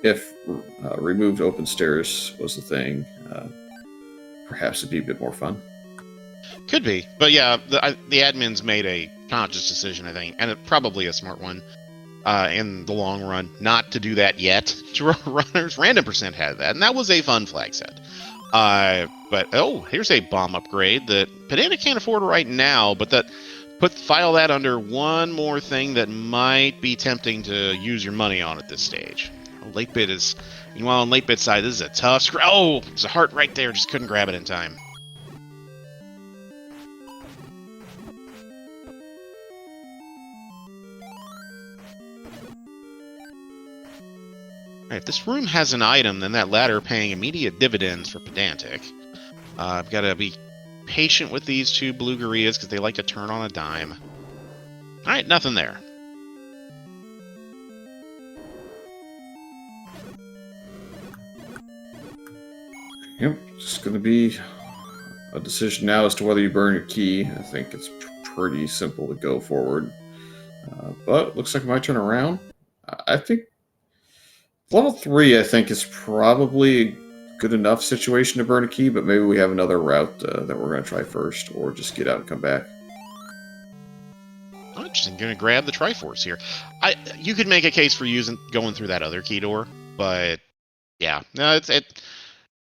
if removed open stairs was the thing, perhaps it'd be a bit more fun. Could be, but yeah, the admins made a conscious decision, I think, and probably a smart one in the long run, not to do that yet to runners. Random percent had that, and that was a fun flag set. But here's a bomb upgrade that Pedantic can't afford right now, but file that under one more thing that might be tempting to use your money on at this stage. Latebit is, meanwhile, on Latebit side, this is a tough. There's a heart right there, just couldn't grab it in time. If this room has an item, then that ladder paying immediate dividends for Pedantic. I've got to be patient with these two blue gorillas because they like to turn on a dime. Alright, nothing there. Yep, it's going to be a decision now as to whether you burn your key. I think it's pretty simple to go forward. But it looks like it might turn around. I think level 3, I think, is probably a good enough situation to burn a key, but maybe we have another route that we're going to try first, or just get out and come back. I'm just going to grab the Triforce here. You could make a case for going through that other key door, but yeah, no,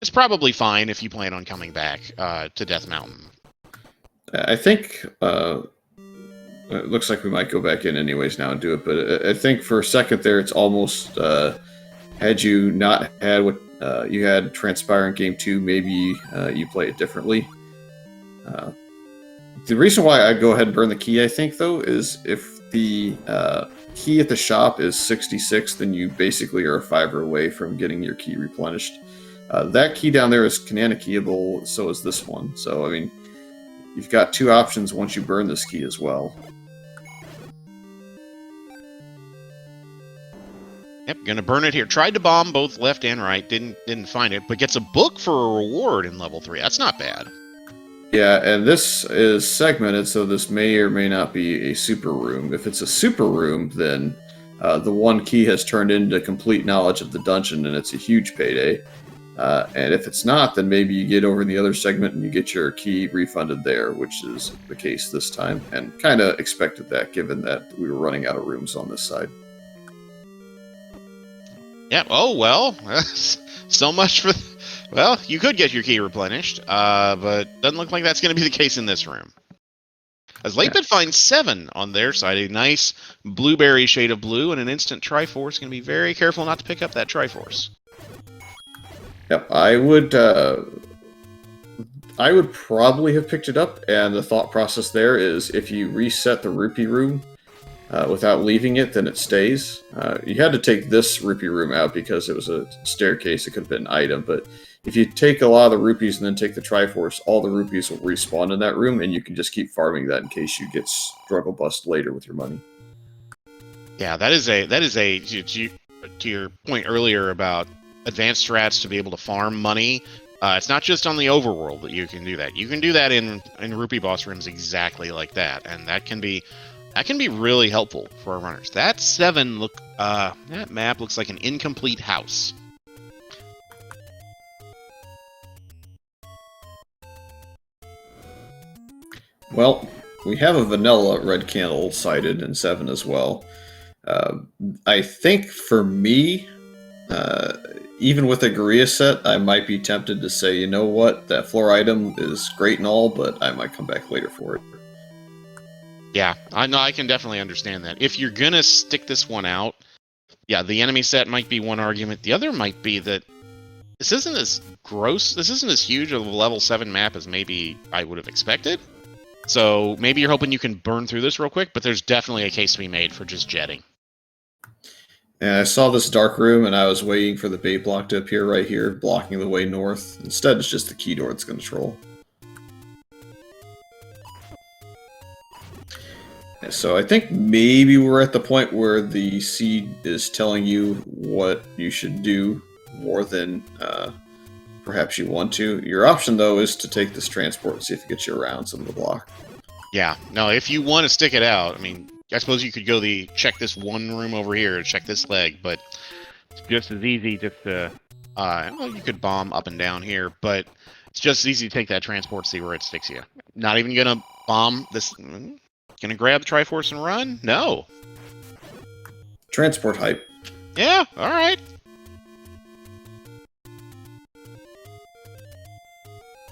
it's probably fine if you plan on coming back to Death Mountain. I think it looks like we might go back in anyways now and do it, but I think for a second there, it's almost had you not had what you had transpire in Game 2, maybe you play it differently. The reason why I go ahead and burn the key, I think, though, is if the key at the shop is 66, then you basically are a 5 away from getting your key replenished. That key down there is Canana keyable, so is this one. So, I mean, you've got two options once you burn this key as well. Yep, gonna burn it here. Tried to bomb both left and right, didn't find it, but gets a book for a reward in level 3. That's not bad. Yeah, and this is segmented, so this may or may not be a super room. If it's a super room, then the one key has turned into complete knowledge of the dungeon, and it's a huge payday. And if it's not, then maybe you get over in the other segment and you get your key refunded there, which is the case this time, and kind of expected that given that we were running out of rooms on this side. Yeah, oh, well, so much for... Well, you could get your key replenished, but doesn't look like that's going to be the case in this room. As Latebit finds 7 on their side, a nice blueberry shade of blue and an instant Triforce. Going to be very careful not to pick up that Triforce. Yep, I would probably have picked it up, and the thought process there is if you reset the rupee room without leaving it, then it stays. You had to take this rupee room out because it was a staircase. It could have been an item, but if you take a lot of the rupees and then take the Triforce, all the rupees will respawn in that room, and you can just keep farming that in case you get struggle bust later with your money. Yeah, that is a to your point earlier about advanced strats to be able to farm money. It's not just on the overworld that you can do that. You can do that in rupee boss rooms exactly like that, and that can be really helpful for our runners. That 7 that map looks like an incomplete house. Well, we have a vanilla red candle sighted in 7 as well. I think for me, even with a gorilla set, I might be tempted to say, you know what, that floor item is great and all, but I might come back later for it. Yeah, I know. I can definitely understand that. If you're gonna stick this one out, yeah, the enemy set might be one argument. The other might be that this isn't as huge of a level 7 map as maybe I would have expected. So maybe you're hoping you can burn through this real quick, but there's definitely a case to be made for just jetting. And I saw this dark room, and I was waiting for the bait block to appear right here, blocking the way north. Instead, it's just the key door that's going to troll. So I think maybe we're at the point where the seed is telling you what you should do more than perhaps you want to. Your option, though, is to take this transport and see if it gets you around some of the block. Yeah, no, if you want to stick it out, I mean, I suppose you could go check this one room over here, check this leg, but It's just as easy just to, well, you could bomb up and down here, but it's just as easy to take that transport, see where it sticks you. Not even gonna bomb this. Gonna grab the Triforce and run? No. Transport hype. Yeah, alright.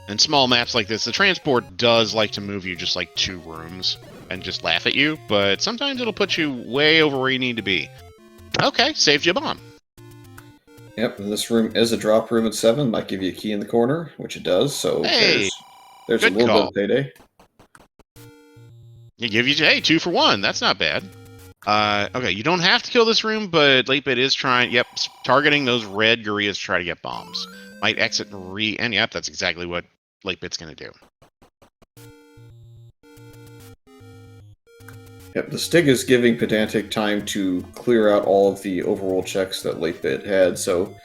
In small maps like this, the transport does like to move you just like 2 rooms and just laugh at you, but sometimes it'll put you way over where you need to be. Okay, saved you a bomb. Yep, and this room is a drop room at 7. Might give you a key in the corner, which it does, so Hey, there's a good little call. bit of payday. You give you, hey, 2 for 1. That's not bad. Okay, you don't have to kill this room, but latebit is trying. Yep, targeting those red gorillas to try to get bombs. Might exit and and yep, that's exactly what latebit's gonna do. Yep, the Stig is giving Pedantic time to clear out all of the overworld checks that latebit had, so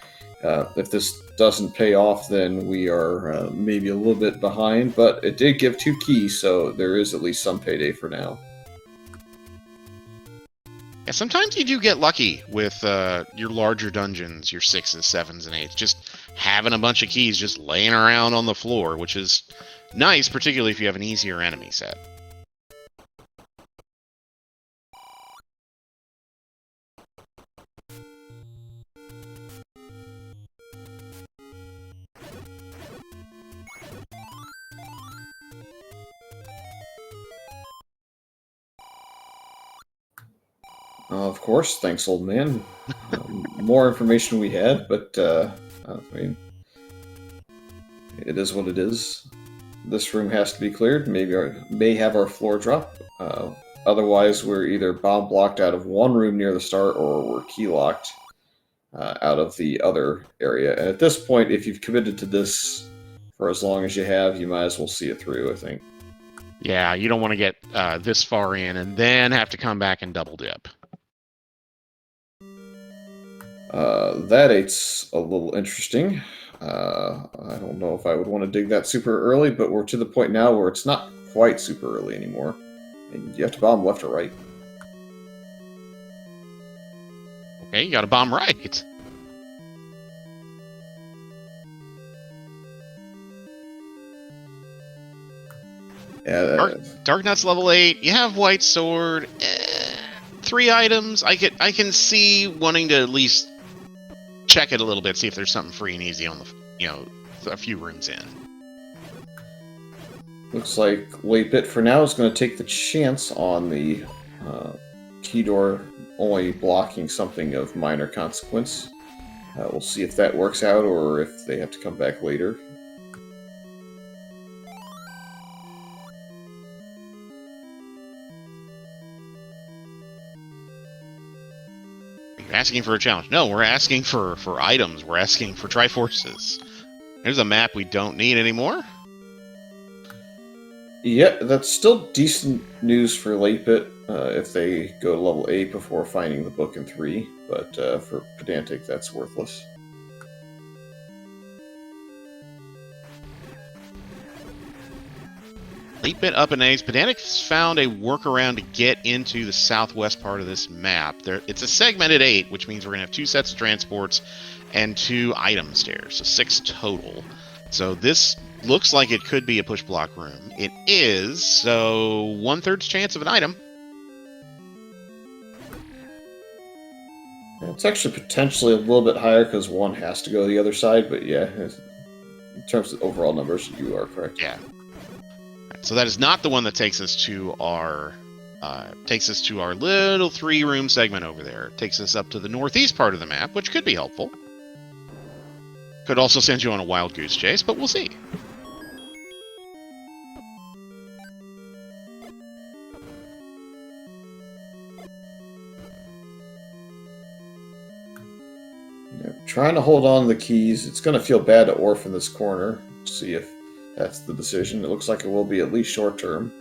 if this doesn't pay off, then we are maybe a little bit behind, but it did give 2 keys, so there is at least some payday for now. Yeah, sometimes you do get lucky with your larger dungeons, your 6s, 7s, and 8s. Just having a bunch of keys just laying around on the floor, which is nice, particularly if you have an easier enemy set. Of course, thanks, old man. More information we had, but I mean, it is what it is. This room has to be cleared. Maybe may have our floor drop. Otherwise, we're either bomb blocked out of one room near the start, or we're key locked out of the other area. And at this point, if you've committed to this for as long as you have, you might as well see it through, I think. Yeah, you don't want to get this far in and then have to come back and double dip. That 8's a little interesting. I don't know if I would want to dig that super early, but we're to the point now where it's not quite super early anymore. And you have to bomb left or right. Okay, you got to bomb right. Yeah, Dark Nuts level 8. You have White Sword. 3 items. I can see wanting to at least check it a little bit, see if there's something free and easy on the, a few rooms in. Looks like latebit for now is going to take the chance on the key door only blocking something of minor consequence. We'll see if that works out or if they have to come back later. You're asking for a challenge. No, we're asking for items. We're asking for Triforces. There's a map we don't need anymore. Yeah, that's still decent news for latebit if they go to level 8 before finding the book in 3, but for Pedantic, that's worthless. Latebit up in A's. Pedantic's found a workaround to get into the southwest part of this map. It's a segmented 8, which means we're going to have 2 sets of transports and 2 item stairs, so 6 total. So this looks like it could be a push block room. It is, so 1/3 chance of an item. It's actually potentially a little bit higher because 1 has to go the other side, but yeah, in terms of overall numbers, you are correct. Yeah. So that is not the one that takes us to our little 3-room segment over there. It takes us up to the northeast part of the map, which could be helpful. Could also send you on a wild goose chase, but we'll see. Yeah, trying to hold on to the keys. It's going to feel bad to orphan this corner. See if that's the decision. It looks like it will be at least short term.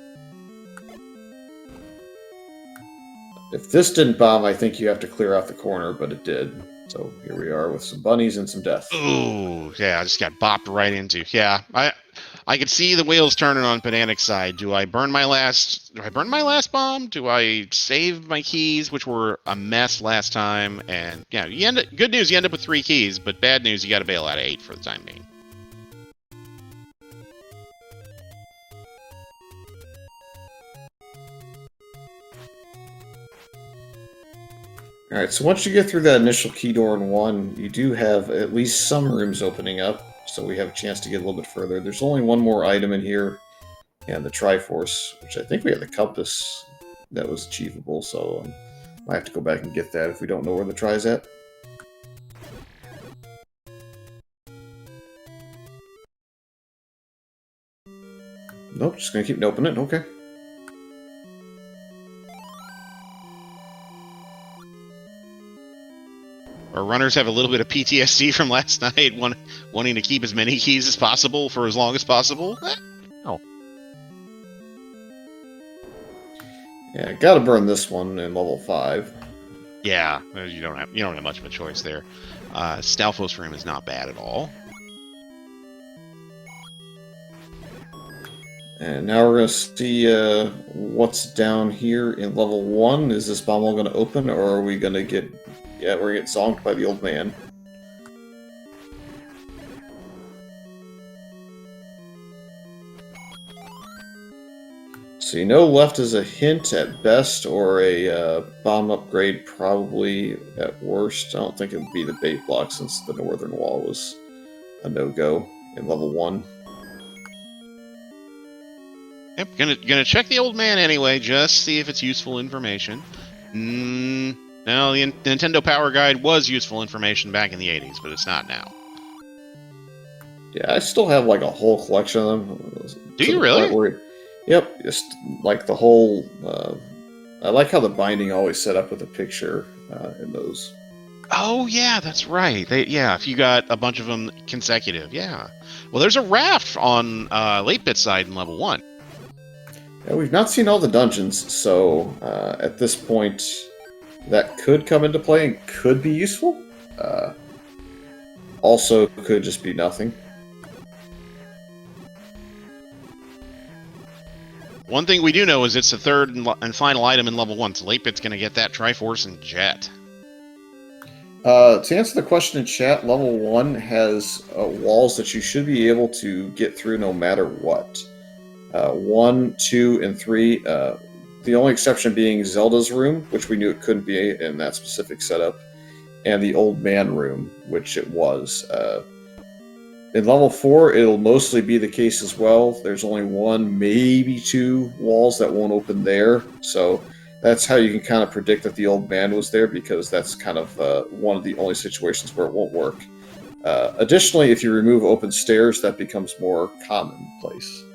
If this didn't bomb, I think you have to clear out the corner, but it did. So here we are with some bunnies and some death. Ooh, yeah, I just got bopped right into. Yeah, I could see the wheels turning on Pedantic's side. Do I burn my last bomb? Do I save my keys, which were a mess last time? And yeah, good news, you end up with 3 keys, but bad news, you got to bail out of 8 for the time being. All right, so once you get through that initial key door in 1, you do have at least some rooms opening up, so we have a chance to get a little bit further. There's only one more item in here, and the Triforce, which I think we have the compass that was achievable, so I have to go back and get that if we don't know where the Tri's at. Nope, just gonna keep opening it, okay. Our runners have a little bit of PTSD from last night, wanting to keep as many keys as possible for as long as possible. Oh. Yeah, gotta burn this one in level 5. Yeah, you don't have much of a choice there. Stalfos room is not bad at all. And now we're gonna see what's down here in level 1. Is this bomb all gonna open, or are we gonna get... Yeah, we're gonna get zonked by the old man. So you know left is a hint at best, or a bomb upgrade probably at worst. I don't think it would be the bait block, since the northern wall was a no-go in level 1. Yep, gonna check the old man anyway, just see if it's useful information. No, the Nintendo Power Guide was useful information back in the 80s, but it's not now. Yeah, I still have like a whole collection of them. Do you really? Yep, just like the whole... I like how the binding always set up with a picture in those. Oh, yeah, that's right. If you got a bunch of them consecutive, yeah. Well, there's a raft on latebit side in level 1. Yeah, we've not seen all the dungeons, so at this point, that could come into play and could be useful. Also, could just be nothing. One thing we do know is it's the third and final item in level 1, so latebit's going to get that Triforce and Jet. To answer the question in chat, level 1 has walls that you should be able to get through no matter what. 1, 2, and 3. The only exception being Zelda's room, which we knew it couldn't be in that specific setup, and the old man room, which it was. In level 4, it'll mostly be the case as well. There's only 1, maybe 2 walls that won't open there, so that's how you can kind of predict that the old man was there, because that's kind of one of the only situations where it won't work. Additionally, if you remove open stairs, that becomes more commonplace.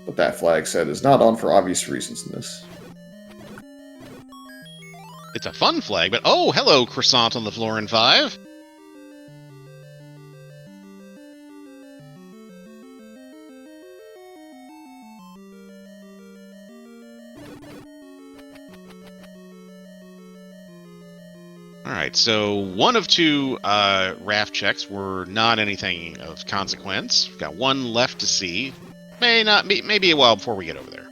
But that flag set is not on for obvious reasons in this. It's a fun flag, but oh, hello, croissant on the floor in 5. Alright, so 1 of 2 raft checks were not anything of consequence. We've got 1 left to see. Maybe a while before we get over there.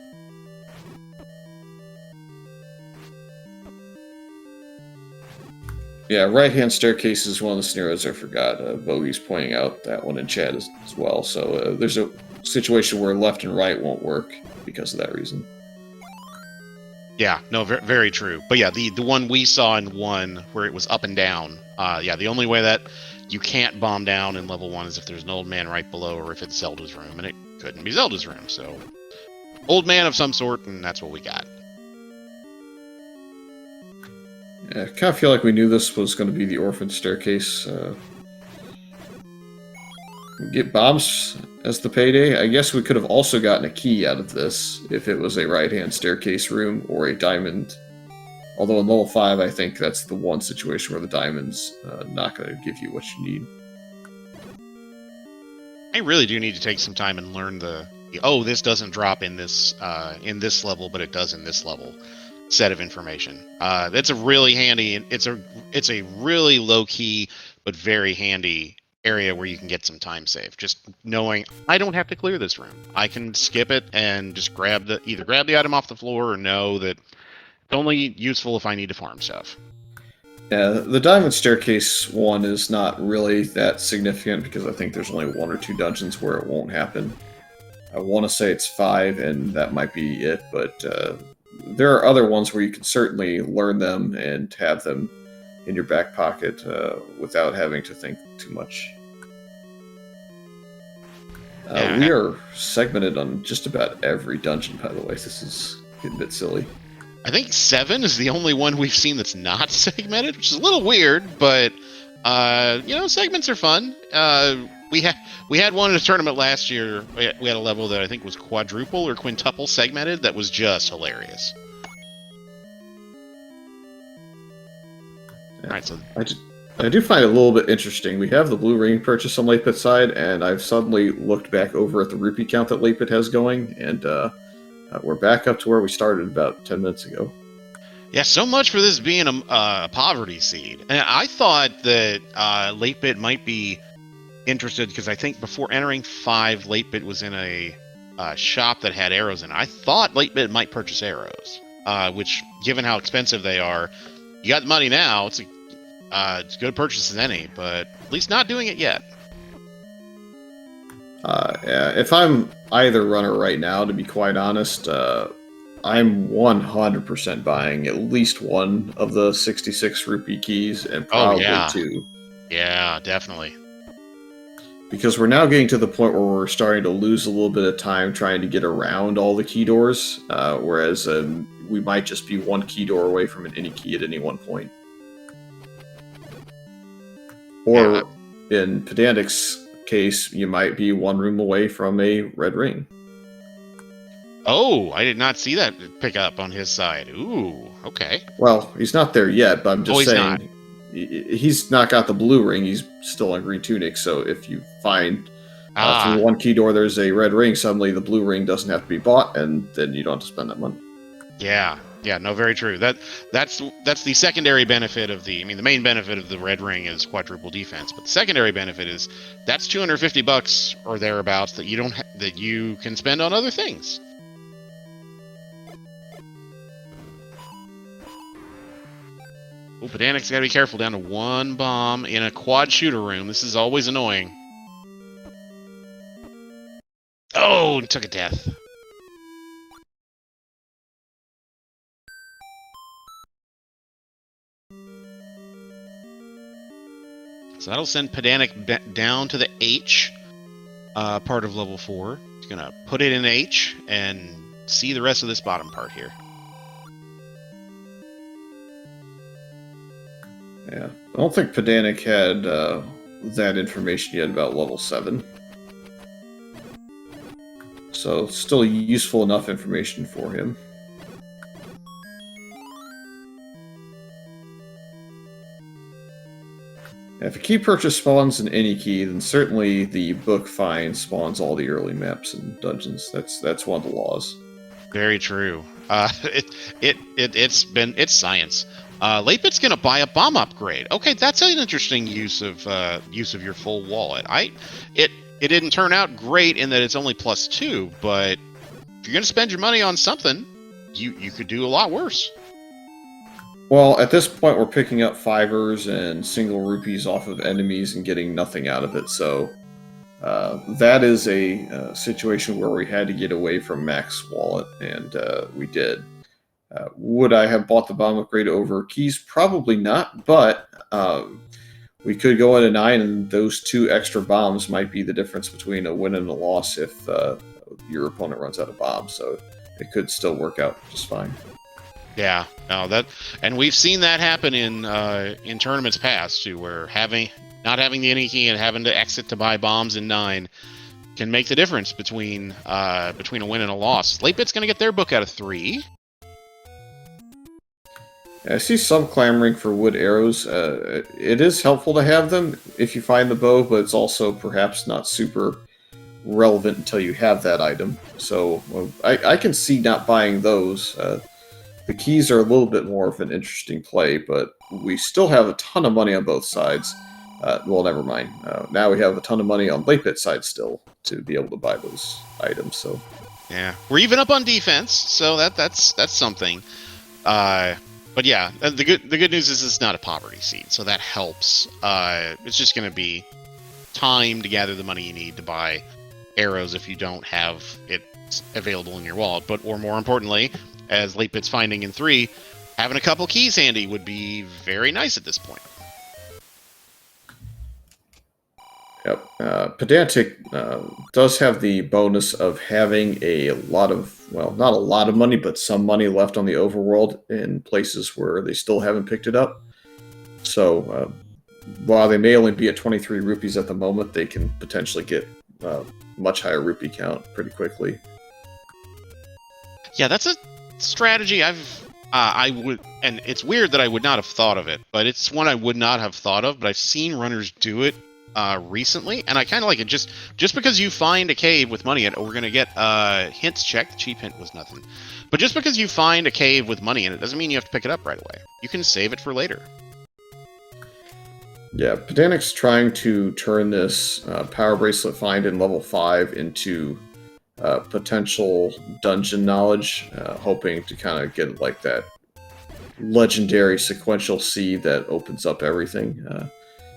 Yeah, right-hand staircase is one of the scenarios I forgot. Bogey's pointing out that one in chat as well. So there's a situation where left and right won't work because of that reason. Yeah, no, very true. But yeah, the one we saw in 1 where it was up and down. Yeah, the only way that you can't bomb down in level 1 is if there's an old man right below, or if it's Zelda's room, and it couldn't be Zelda's room. So, old man of some sort, and that's what we got. Yeah, I kind of feel like we knew this was going to be the orphan staircase. Get bombs as the payday. I guess we could have also gotten a key out of this if it was a right-hand staircase room or a diamond. Although in level 5, I think that's the one situation where the diamond's not going to give you what you need. I really do need to take some time and learn this doesn't drop in this level, but it does in this level set of information. That's a really handy. It's a really low key but very handy area where you can get some time save. Just knowing I don't have to clear this room. I can skip it and just either grab the item off the floor or know that it's only useful if I need to farm stuff. Yeah, the Diamond Staircase one is not really that significant because I think there's only 1 or 2 dungeons where it won't happen. I want to say it's 5, and that might be it, but there are other ones where you can certainly learn them and have them in your back pocket without having to think too much. We are segmented on just about every dungeon, by the way. This is getting a bit silly. I think 7 is the only one we've seen that's not segmented, which is a little weird, but segments are fun. We had one in a tournament last year. We had a level that I think was quadruple or quintuple segmented that was just hilarious. Yeah. All right, so I do find it a little bit interesting. We have the blue ring purchase on latebit side, and I've suddenly looked back over at the rupee count that latebit has going, and we're back up to where we started about 10 minutes ago. Yeah, so much for this being a poverty seed. And I thought that latebit might be interested because I think before entering 5, latebit was in a shop that had arrows in it. I thought latebit might purchase arrows, which, given how expensive they are, you got the money now. It's as good a purchase as any, but at least not doing it yet. Yeah, if I'm either runner right now, to be quite honest, I'm 100% buying at least one of the 66 rupee keys, and probably 2. Yeah, definitely. Because we're now getting to the point where we're starting to lose a little bit of time trying to get around all the key doors, whereas we might just be 1 key door away from an any key at any one point. Or, in Pedantic's case, you might be 1 room away from a red ring. Oh, I did not see that pick up on his side. Ooh, okay. Well, he's not there yet, but I'm just saying he's not got the blue ring. He's still on green tunic. So if you find through 1 key door there's a red ring, suddenly the blue ring doesn't have to be bought, and then you don't have to spend that money. Yeah, no, very true. That's the secondary benefit of the main benefit of the red ring is quadruple defense, but the secondary benefit is that's $250 or thereabouts that you can spend on other things. Oh, Pedantic's gotta be careful, down to 1 bomb in a quad shooter room. This is always annoying. Oh, took a death. So that'll send Pedantic down to the H part of level 4. He's gonna put it in H and see the rest of this bottom part here. Yeah, I don't think Pedantic had that information yet about level 7. So it's still useful enough information for him. If a key purchase spawns in any key, then certainly the book find spawns all the early maps and dungeons. That's one of the laws. Very true. It's science. latebit's gonna buy a bomb upgrade. Okay, that's an interesting use of your full wallet. It didn't turn out great in that it's only +2, but if you're gonna spend your money on something, you could do a lot worse. Well, at this point, we're picking up 5ers and single rupees off of enemies and getting nothing out of it. So that is a situation where we had to get away from Mac's wallet, and we did. Would I have bought the bomb upgrade over keys? Probably not, but we could go into 9, and those 2 extra bombs might be the difference between a win and a loss if your opponent runs out of bombs. So it could still work out just fine. Yeah, no, and we've seen that happen in tournaments past too, where not having the any key and having to exit to buy bombs in 9 can make the difference between a win and a loss. latebit's going to get their book out of 3. I see some clamoring for wood arrows. It is helpful to have them if you find the bow, but it's also perhaps not super relevant until you have that item. So I can see not buying those. The keys are a little bit more of an interesting play, but we still have a ton of money on both sides. Well, never mind. Now we have a ton of money on latebit side still to be able to buy those items. So Yeah, we're even up on defense, so that's something. But yeah, the good news is it's not a poverty seed, so that helps. It's just going to be time to gather the money you need to buy arrows if you don't have it available in your wallet. But or more importantly, as latebit's finding in 3, having a couple keys handy would be very nice at this point. Yep. Pedantic does have the bonus of having a lot of, well, not a lot of money, but some money left on the overworld in places where they still haven't picked it up. So while they may only be at 23 rupees at the moment, they can potentially get much higher rupee count pretty quickly. Yeah, that's a strategy I would, and it's weird that I would not have thought of it, but it's one I would not have thought of, but I've seen runners do it recently, and I kind of like it. Just because you find a cave with money in it, we're going to get hints check. The cheap hint was nothing. But just because you find a cave with money in it doesn't mean you have to pick it up right away. You can save it for later. Yeah, Pedantic's trying to turn this Power Bracelet find in level 5 into potential dungeon knowledge, hoping to kind of get like that legendary sequential seed that opens up everything.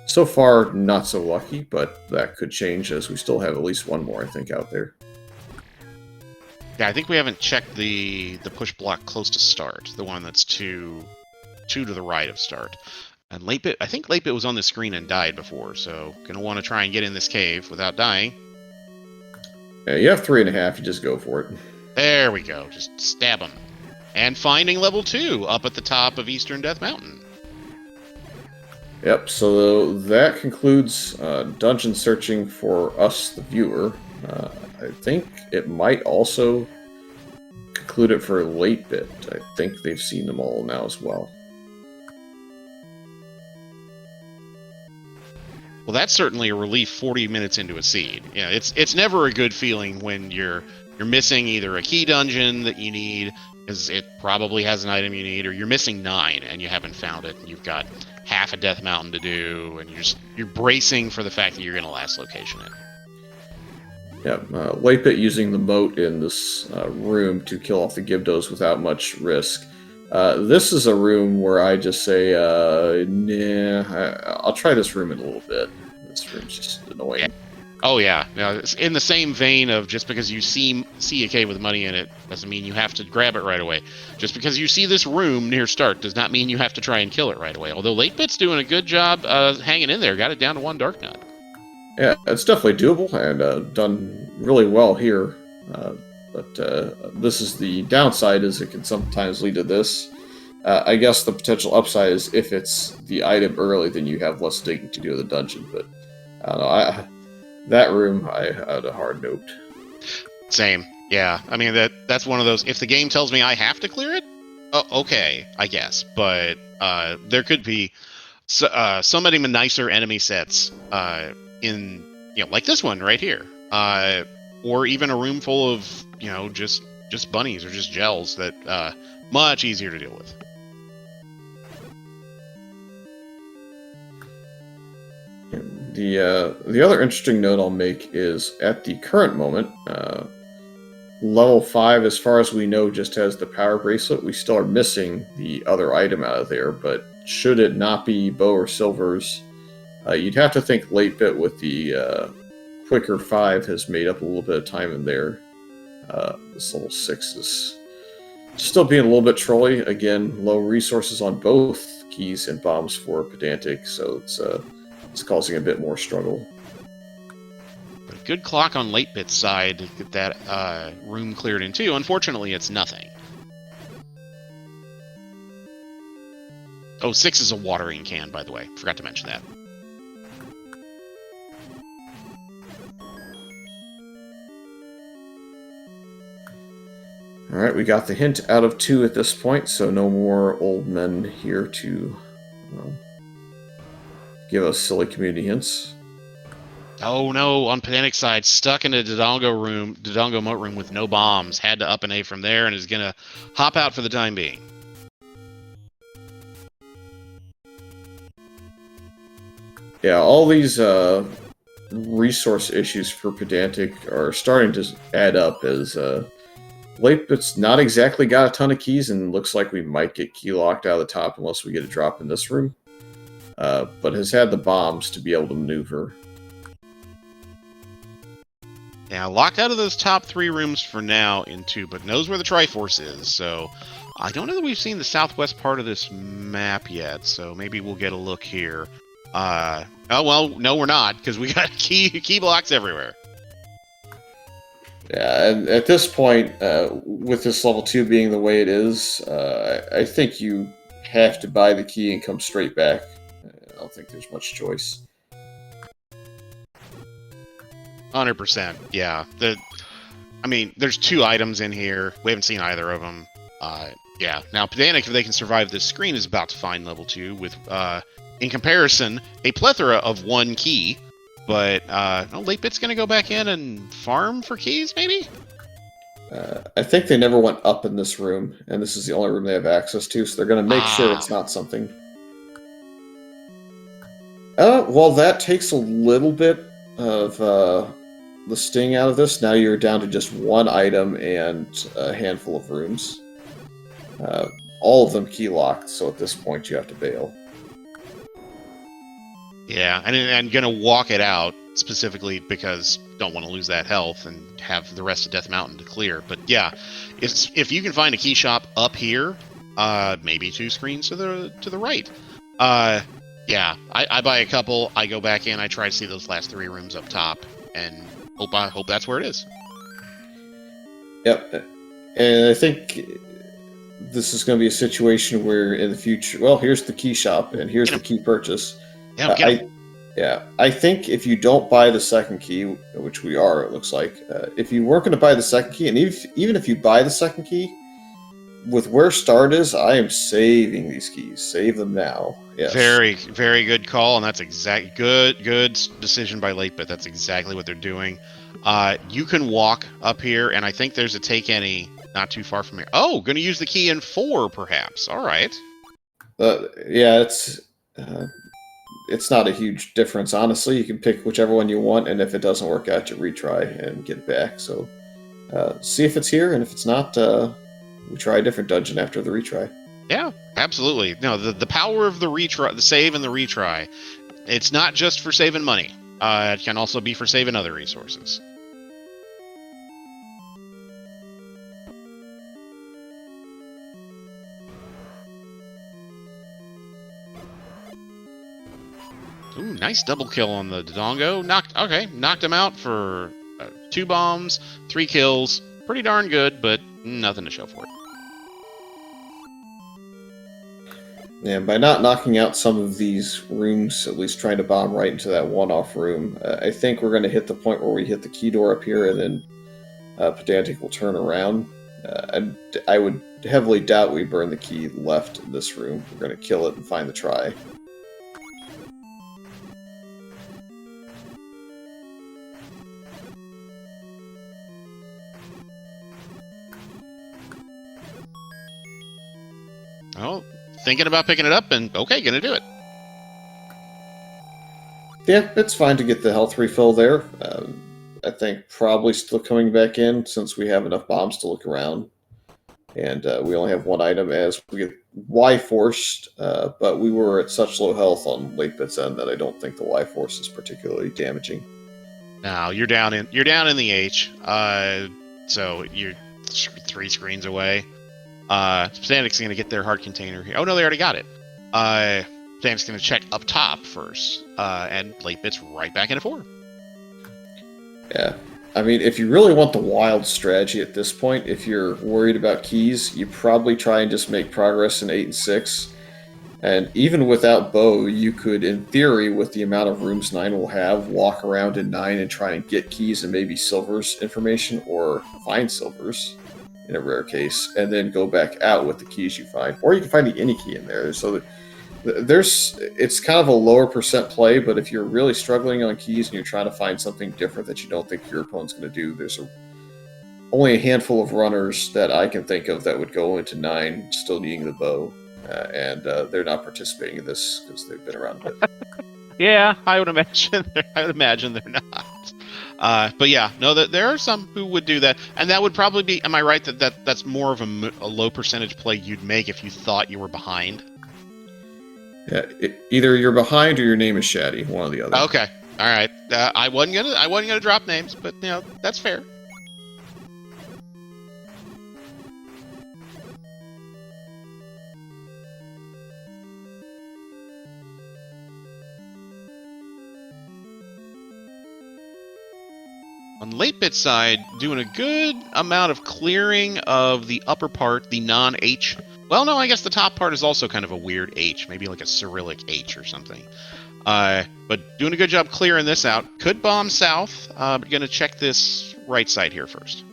So far, not so lucky, but that could change as we still have at least one more, I think, out there. Yeah, I think we haven't checked the push block close to start, the one that's two to the right of start. And latebit, I think latebit was on the screen and died before, so gonna want to try and get in this cave without dying. Yeah, you have 3.5. You just go for it. There we go. Just stab him. And finding level 2 up at the top of Eastern Death Mountain. Yep, so that concludes dungeon searching for us, the viewer. I think it might also conclude it for latebit. I think they've seen them all now as well. Well, that's certainly a relief 40 minutes into a seed. Yeah, it's never a good feeling when you're missing either a key dungeon that you need, because it probably has an item you need, or you're missing 9 and you haven't found it, and you've got half a Death Mountain to do, and you're bracing for the fact that you're going to last location it. Yeah, latebit using the moat in this room to kill off the Gibdos without much risk. This is a room where I just say, nah, I'll try this room in a little bit. This room's just annoying. Yeah. Oh yeah, now, it's in the same vein of just because you see a cave with money in it doesn't mean you have to grab it right away. Just because you see this room near start does not mean you have to try and kill it right away. Although latebit's doing a good job hanging in there, got it down to 1 dark nut. Yeah, it's definitely doable and done really well here. But this is the downside, is it can sometimes lead to this. I guess the potential upside is if it's the item early, then you have less digging to do in the dungeon. But I don't know. That room, I had a hard note. Same. Yeah. I mean, that's one of those. If the game tells me I have to clear it, okay, I guess. But there could be so many nicer enemy sets in, like this one right here, or even a room full of just bunnies or just gels that much easier to deal with. The other interesting note I'll make is at the current moment, level 5, as far as we know, just has the power bracelet. We still are missing the other item out of there, but should it not be bow or silvers, you'd have to think latebit with the quicker 5 has made up a little bit of time in there. This level 6 is still being a little bit trolly. Again, low resources on both keys and bombs for Pedantic, so it's causing a bit more struggle. But a good clock on latebit's side to get that room cleared in too. Unfortunately, it's nothing. Oh, 6 is a watering can, by the way. Forgot to mention that. Alright, we got the hint out of 2 at this point, so no more old men here to give us silly community hints. Oh no, on Pedantic's side, stuck in a Dodongo moat room with no bombs. Had to up an A from there and is gonna hop out for the time being. Yeah, all these resource issues for Pedantic are starting to add up as Latebit's not exactly got a ton of keys, and looks like we might get key locked out of the top unless we get a drop in this room. But has had the bombs to be able to maneuver. Yeah, locked out of those top 3 rooms for now in 2, but knows where the Triforce is, so I don't know that we've seen the southwest part of this map yet, so maybe we'll get a look here. Oh, well, no, we're not, because we got key blocks everywhere. Yeah, and at this point, with this level 2 being the way it is, I think you have to buy the key and come straight back. I don't think there's much choice. 100%, yeah. I mean, there's 2 items in here. We haven't seen either of them. Yeah. Now, Pedantic, if they can survive this screen, is about to find level 2 with, in comparison, a plethora of 1 key. But, latebit's going to go back in and farm for keys, maybe? I think they never went up in this room, and this is the only room they have access to, so they're going to make sure it's not something. Well, that takes a little bit of the sting out of this. Now you're down to just 1 item and a handful of rooms. All of them key locked, so at this point you have to bail. Yeah, and gonna walk it out specifically because don't want to lose that health and have the rest of Death Mountain to clear. But yeah, if you can find a key shop up here, maybe 2 screens to the right. Yeah, I buy a couple, I go back in, I try to see those last 3 rooms up top, and hope that's where it is. Yep, and I think this is going to be a situation where in the future, well, here's the key shop and here's the key purchase. Yeah, I think if you don't buy the second key, which we are, it looks like, if you weren't going to buy the second key, and even if you buy the second key, with where start is, I am saving these keys. Save them now. Yes. Very, very good call, and that's good decision by latebit. That's exactly what they're doing. You can walk up here, and I think there's a take any not too far from here. Oh, going to use the key in 4, perhaps. All right. Yeah, it's not a huge difference, honestly. You can pick whichever one you want, and if it doesn't work out, you retry and get it back. So, see if it's here, and if it's not, we try a different dungeon after the retry. Yeah, absolutely. No, the power of the retry, the save and the retry, it's not just for saving money. It can also be for saving other resources. Ooh, nice double kill on the Dodongo. Knocked him out for 2 bombs, 3 kills. Pretty darn good, but nothing to show for it. And by not knocking out some of these rooms, at least trying to bomb right into that one-off room, I think we're going to hit the point where we hit the key door up here, and then Pedantic will turn around. I would heavily doubt we burn the key left in this room. We're going to kill it and find the try. Oh, thinking about picking it up, and okay, gonna do it. Yeah, it's fine to get the health refill there. I think probably still coming back in since we have enough bombs to look around. And we only have 1 item as we get Y-forced, but we were at such low health on latebit's end that I don't think the Y-force is particularly damaging. Now you're down in the H, so you're 3 screens away. Pedantic's gonna get their heart container here. Oh no, they already got it. Pedantic's gonna check up top first, and latebit's right back into 4. Yeah. I mean, if you really want the wild strategy at this point, if you're worried about keys, you probably try and just make progress in 8 and 6. And even without bow, you could, in theory, with the amount of rooms 9 will have, walk around in 9 and try and get keys and maybe silvers information, or find silvers in a rare case, and then go back out with the keys you find. Or you can find any key in there. So it's kind of a lower percent play, but if you're really struggling on keys and you're trying to find something different that you don't think your opponent's going to do, there's only a handful of runners that I can think of that would go into 9 still needing the bow, and they're not participating in this because they've been around a bit. Yeah, I would imagine. I would imagine they're not. But yeah, no, there are some who would do that, and that would probably be. Am I right that's more of a low percentage play you'd make if you thought you were behind? Yeah, either you're behind or your name is Shaddy, one or the other. Okay, all right. I wasn't gonna drop names, but you know that's fair. On the late bit side, doing a good amount of clearing of the upper part, the non-H. Well, no, I guess the top part is also kind of a weird H, maybe like a Cyrillic H or something. But doing a good job clearing this out. Could bomb south, but gonna check this right side here first.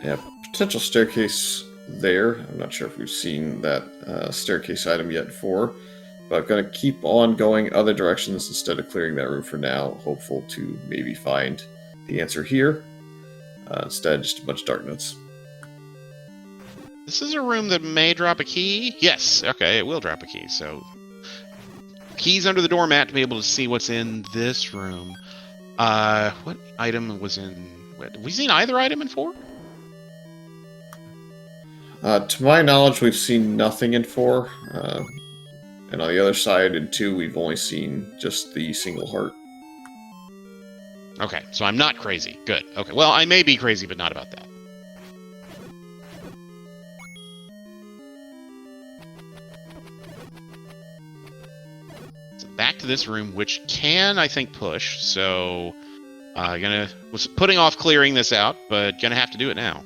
Yeah, potential staircase there. I'm not sure if we've seen that staircase item yet before, but I'm going to keep on going other directions instead of clearing that room for now, hopeful to maybe find the answer here. Instead, just a bunch of darkness. This is a room that may drop a key. Yes, okay, it will drop a key. So, keys under the doormat to be able to see what's in this room. What item was in... Have we seen either item in 4? To my knowledge, we've seen nothing in 4. And on the other side, in 2, we've only seen just the single heart. Okay, so I'm not crazy. Good. Okay, well, I may be crazy, but not about that. So back to this room, which can, I think, push. So, was putting off clearing this out, but gonna have to do it now.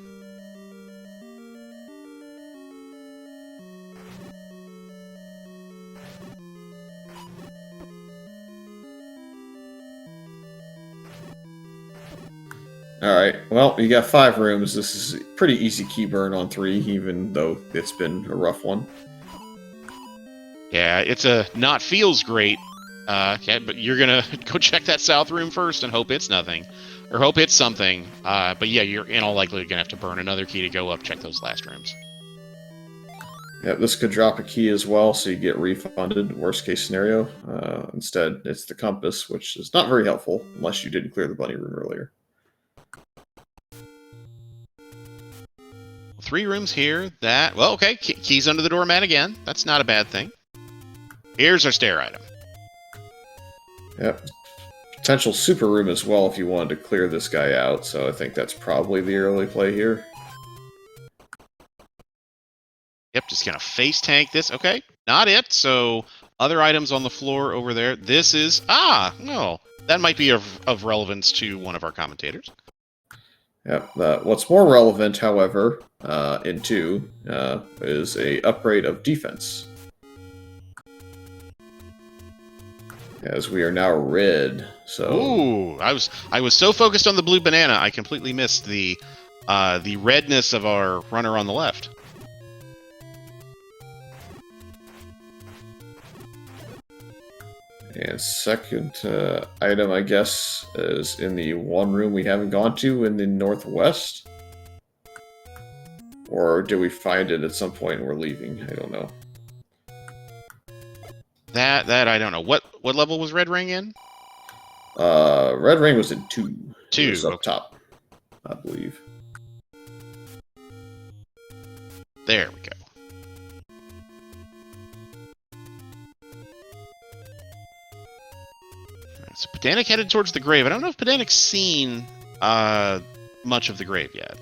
Alright, well, you got 5 rooms. This is a pretty easy key burn on 3, even though it's been a rough one. Yeah, it's a not feels great. Okay, but you're gonna go check that south room first and hope it's nothing. Or hope it's something. But yeah, you're in all likelihood gonna have to burn another key to go up, check those last rooms. Yeah, this could drop a key as well, so you get refunded, worst case scenario. Instead, it's the compass, which is not very helpful, unless you didn't clear the bunny room earlier. 3 rooms here. Well, okay. Keys under the doormat again. That's not a bad thing. Here's our stair item. Yep. Potential super room as well if you wanted to clear this guy out, so I think that's probably the early play here. Yep, just gonna face tank this. Okay, not it. So other items on the floor over there. This is... no. That might be of relevance to one of our commentators. Yep. What's more relevant, however, in 2, is a upgrade of defense. As we are now red, so... Ooh, I was so focused on the blue banana, I completely missed the redness of our runner on the left. And second item, I guess, is in the one room we haven't gone to in the northwest? Or did we find it at some point and we're leaving? I don't know. That I don't know. What level was Red Ring in? Red Ring was in 2. 2. It was up okay. top, I believe. There we go. So Pedantic headed towards the grave. I don't know if Pedantic's seen much of the grave yet.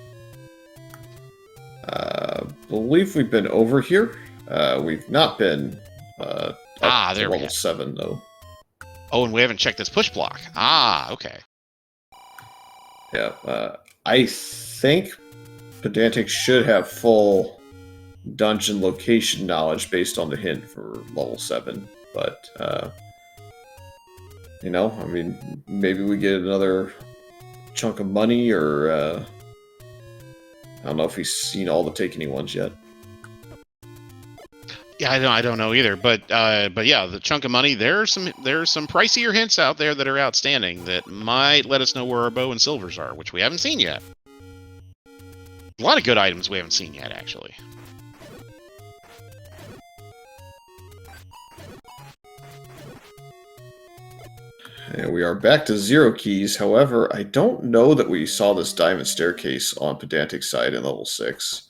Believe we've been over here. We've not been up there to we level 7, though. Oh, and we haven't checked this push block. Okay. Yeah, I think Pedantic should have full dungeon location knowledge based on the hint for level 7, but you know, I mean, maybe we get another chunk of money, or I don't know if he's seen all the Takening ones yet. Yeah, I don't know either, but yeah, the chunk of money. There's some pricier hints out there that are outstanding that might let us know where our bow and silvers are, which we haven't seen yet. A lot of good items we haven't seen yet, actually. And we are back to 0 keys. However, I don't know that we saw this diamond staircase on Pedantic's side in level 6.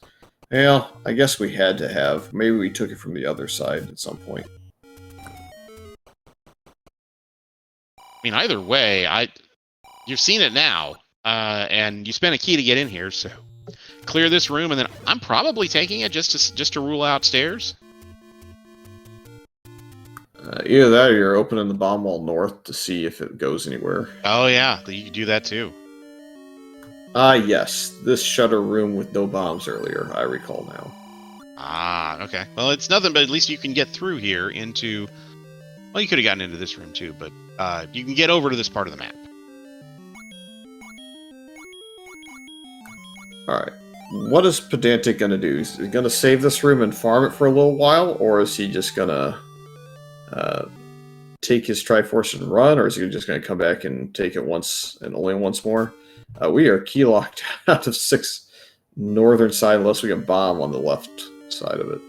Well, I guess we had to have. Maybe we took it from the other side at some point. I mean, either way, you've seen it now, and you spent a key to get in here, so clear this room, and then I'm probably taking it just to rule out stairs. Either that or you're opening the bomb wall north to see if it goes anywhere. Oh yeah, you can do that too. Yes. This shutter room with no bombs earlier, I recall now. Ah, okay. Well, it's nothing, but at least you can get through here into... Well, you could have gotten into this room too, but you can get over to this part of the map. Alright. What is Pedantic going to do? Is he going to save this room and farm it for a little while? Or is he just going to take his Triforce and run? Or is he just going to come back and take it once and only once more? We are key locked out of 6 northern side unless we get bomb on the left side of it.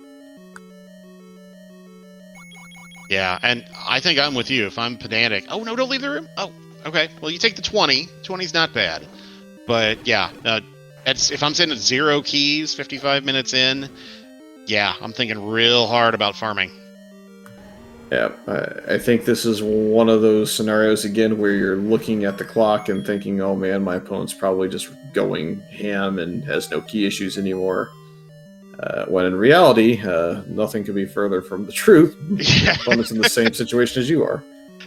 Yeah, and I think I'm with you. If I'm Pedantic... Oh, no, don't leave the room. Oh, okay. Well, you take the 20. 20's not bad. But, yeah, if I'm sitting at 0 keys, 55 minutes in, yeah, I'm thinking real hard about farming. Yeah, I think this is one of those scenarios, again, where you're looking at the clock and thinking, oh man, my opponent's probably just going ham and has no key issues anymore. When in reality, nothing could be further from the truth. Yeah. Opponent's in the same situation as you are.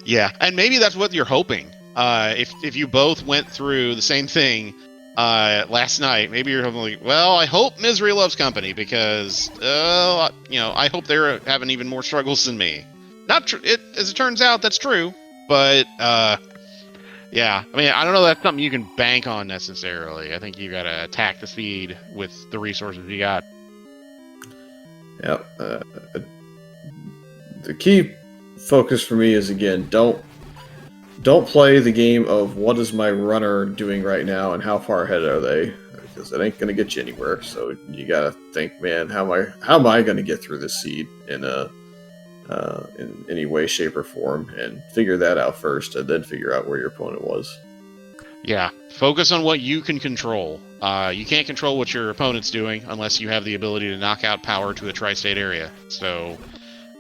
Yeah, and maybe that's what you're hoping. If you both went through the same thing last night, maybe you're hoping, like, well, I hope misery loves company because, I hope they're having even more struggles than me. Not true. As it turns out, that's true. But yeah, I mean, I don't know. That's something you can bank on necessarily. I think you got to attack the seed with the resources you got. Yeah. The key focus for me is, again, don't play the game of what is my runner doing right now and how far ahead are they, because it ain't going to get you anywhere. So you got to think, man, how am I going to get through this seed in any way, shape, or form, and figure that out first, and then figure out where your opponent was. Yeah, focus on what you can control. You can't control what your opponent's doing unless you have the ability to knock out power to a tri-state area. So,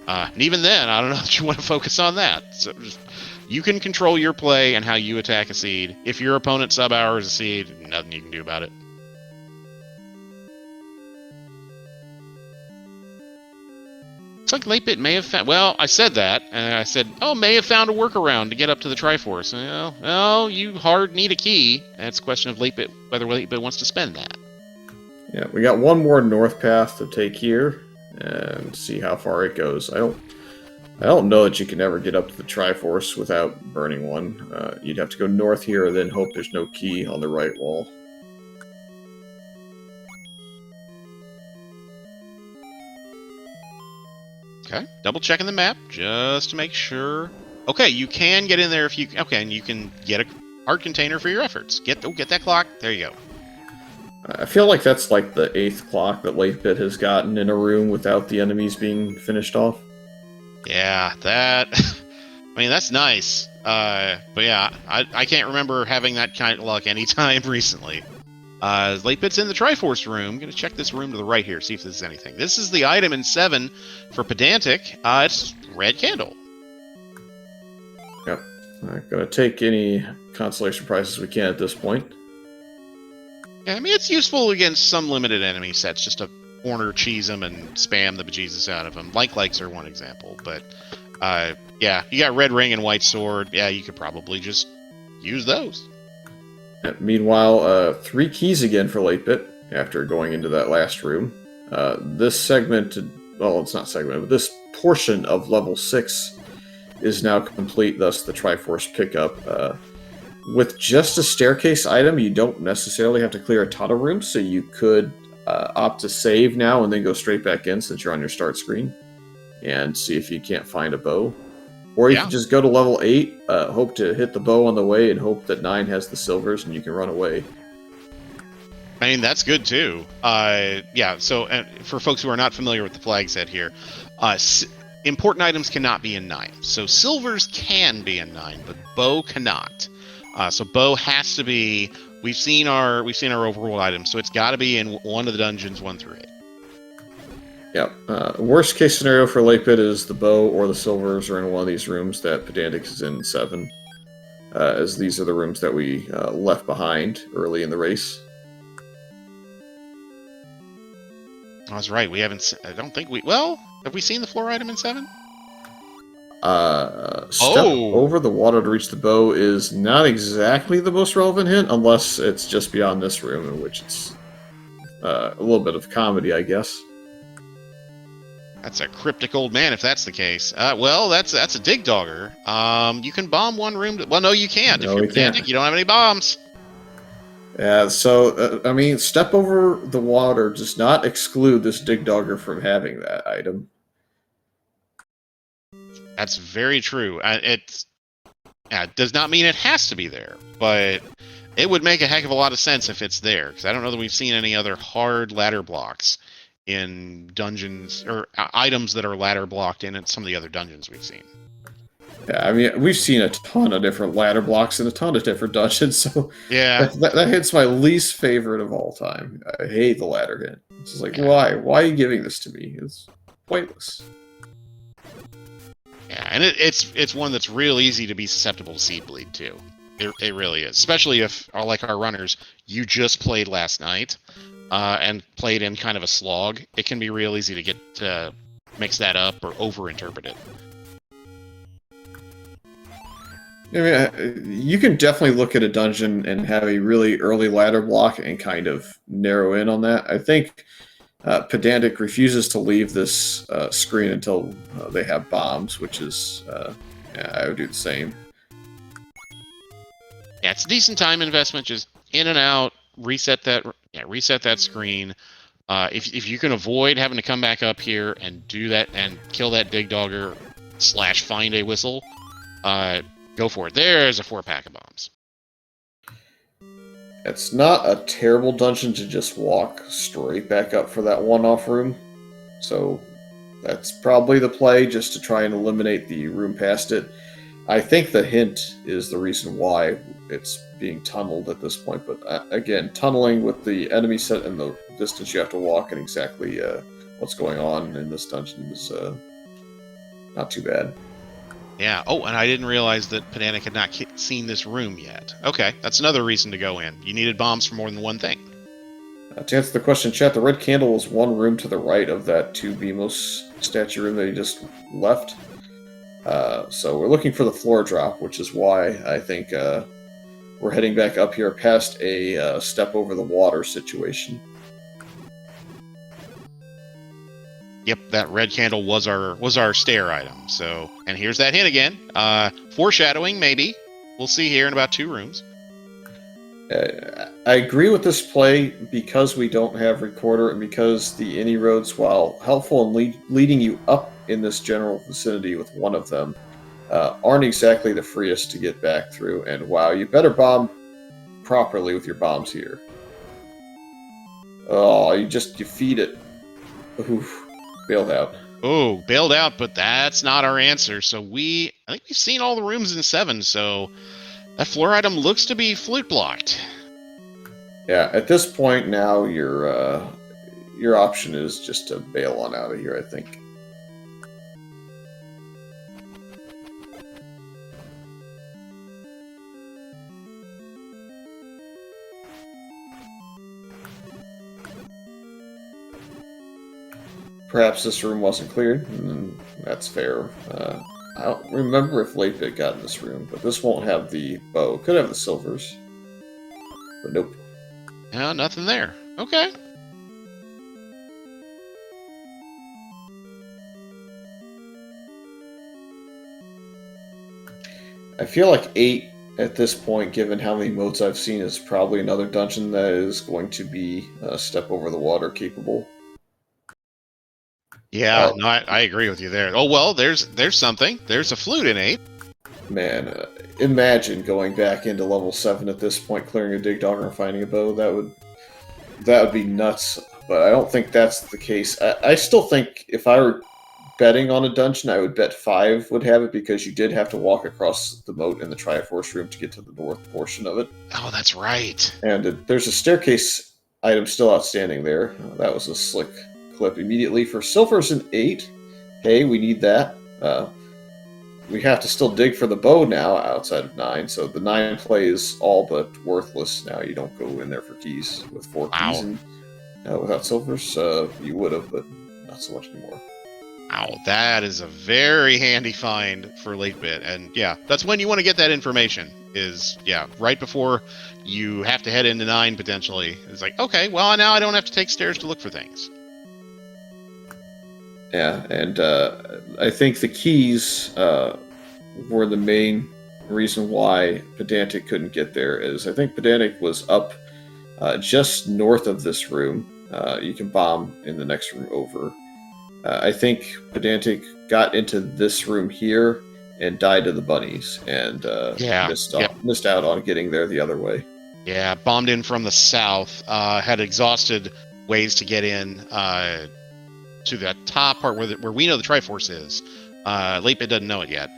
and even then, I don't know that you want to focus on that. So you can control your play and how you attack a seed. If your opponent sub-hours a seed, nothing you can do about it. Looks like latebit may have found... Well, I said that, and I said, may have found a workaround to get up to the Triforce. Well, you hard need a key. And it's a question of whether latebit wants to spend that. Yeah, we got one more north path to take here, and see how far it goes. I don't know that you can ever get up to the Triforce without burning one. You'd have to go north here, and then hope there's no key on the right wall. Okay, double checking the map just to make sure. Okay, you can get in there if you... Okay, and you can get a heart container for your efforts. Get that clock. There you go. I feel like that's like the 8th clock that latebit has gotten in a room without the enemies being finished off. Yeah, that... I mean, that's nice. But yeah, I can't remember having that kind of luck anytime recently. latebit's in the Triforce room. I'm going to check this room to the right here, see if there's anything. This is the item in 7 for Pedantic. It's red candle. Yep. I'm going to take any consolation prizes we can at this point. Yeah, I mean, it's useful against some limited enemy sets, just to corner cheese them and spam the bejesus out of them. Likes are one example, but yeah, you got red ring and white sword. Yeah, you could probably just use those. Meanwhile, 3 keys again for latebit after going into that last room. This segment, well, it's not segment, but this portion of level 6 is now complete, thus the Triforce pickup. With just a staircase item, you don't necessarily have to clear a ton of rooms, so you could opt to save now and then go straight back in since you're on your start screen and see if you can't find a bow. Or you can just go to level 8, hope to hit the bow on the way, and hope that 9 has the silvers and you can run away. I mean, that's good too. Yeah, so for folks who are not familiar with the flag set here, important items cannot be in 9. So silvers can be in 9, but bow cannot. So bow has to be. We've seen our overworld items, so it's got to be in one of the dungeons 1 through 8. Yep. Worst case scenario for latebit is the bow or the silvers are in one of these rooms that Pedantic is in 7, as these are the rooms that we left behind early in the race. That's right. We haven't. I don't think we. Well, have we seen the floor item in 7? Step over the water to reach the bow is not exactly the most relevant hint, unless it's just beyond this room, in which it's a little bit of comedy, I guess. That's a cryptic old man, if that's the case. Well, that's a dig dogger. You can bomb one room. Well, no, you can't. No, if you're we can't. pedantic, you don't have any bombs. Yeah, so, I mean, step over the water does not exclude this dig dogger from having that item. That's very true. It does not mean it has to be there, but it would make a heck of a lot of sense if it's there, because I don't know that we've seen any other hard ladder blocks in dungeons, or items that are ladder blocked in some of the other dungeons we've seen. Yeah, I mean, we've seen a ton of different ladder blocks in a ton of different dungeons, so yeah, that hit's my least favorite of all time. I hate the ladder hit. It's just like, why? Why are you giving this to me? It's pointless. Yeah, and it's one that's real easy to be susceptible to seed bleed too. It really is, especially if, like our runners, you just played last night and played in kind of a slog. It can be real easy to get mix that up or overinterpret it. I mean, you can definitely look at a dungeon and have a really early ladder block and kind of narrow in on that. I think Pedantic refuses to leave this screen until they have bombs, which is, yeah, I would do the same. Yeah, it's a decent time investment. Just in and out, reset that screen. If you can avoid having to come back up here and do that and kill that dig dogger / find a whistle, go for it. There's a 4-pack of bombs. It's not a terrible dungeon to just walk straight back up for that one-off room. So that's probably the play, just to try and eliminate the room past it. I think the hint is the reason why it's being tunneled at this point. But again, tunneling with the enemy set and the distance you have to walk and exactly what's going on in this dungeon is not too bad. Yeah. Oh, and I didn't realize that Pedantic had not seen this room yet. Okay, that's another reason to go in. You needed bombs for more than one thing. To answer the question, chat, the red candle was one room to the right of that 2Bmos statue room that you just left. So we're looking for the floor drop, which is why I think we're heading back up here past a step over the water situation. Yep, that red candle was our stair item. So, and here's that hint again. Foreshadowing, maybe. We'll see here in about 2 rooms. I agree with this play because we don't have recorder and because the any roads, while helpful in leading you up in this general vicinity with one of them, aren't exactly the freest to get back through. And wow, you better bomb properly with your bombs here. Oh, you feed it. Oof. Bailed out. Oh, bailed out, but that's not our answer. So I think we've seen all the rooms in 7, so that floor item looks to be flute blocked. Yeah, at this point now, your option is just to bail on out of here, I think. Perhaps this room wasn't cleared, and that's fair. I don't remember if latebit got in this room, but this won't have the bow. Could have the silvers, but nope. Yeah, nothing there. Okay. I feel like 8 at this point, given how many modes I've seen, is probably another dungeon that is going to be step over the water capable. Yeah, no, I agree with you there. Oh well, there's something. There's a flute in 8. Man, imagine going back into level 7 at this point, clearing a dig dogger and finding a bow. That would be nuts. But I don't think that's the case. I still think if I were betting on a dungeon, I would bet 5 would have it, because you did have to walk across the moat in the Triforce room to get to the north portion of it. Oh, that's right. And there's a staircase item still outstanding there. That was a slick clip immediately. For silvers and 8, hey, we need that. We have to still dig for the bow now outside of 9, so the 9 play is all but worthless now. You don't go in there for keys with 4 keys. And without silvers, you would have, but not so much anymore. Wow, that is a very handy find for late bit. And yeah, that's when you want to get that information, is, yeah, right before you have to head into 9 potentially. It's like, okay, well, now I don't have to take stairs to look for things. Yeah, and I think the keys were the main reason why Pedantic couldn't get there. Is I think Pedantic was up just north of this room. You can bomb in the next room over. I think Pedantic got into this room here and died to the bunnies, and missed out on getting there the other way. Yeah, bombed in from the south, had exhausted ways to get in to that top part where we know the Triforce is. Late bit doesn't know it yet.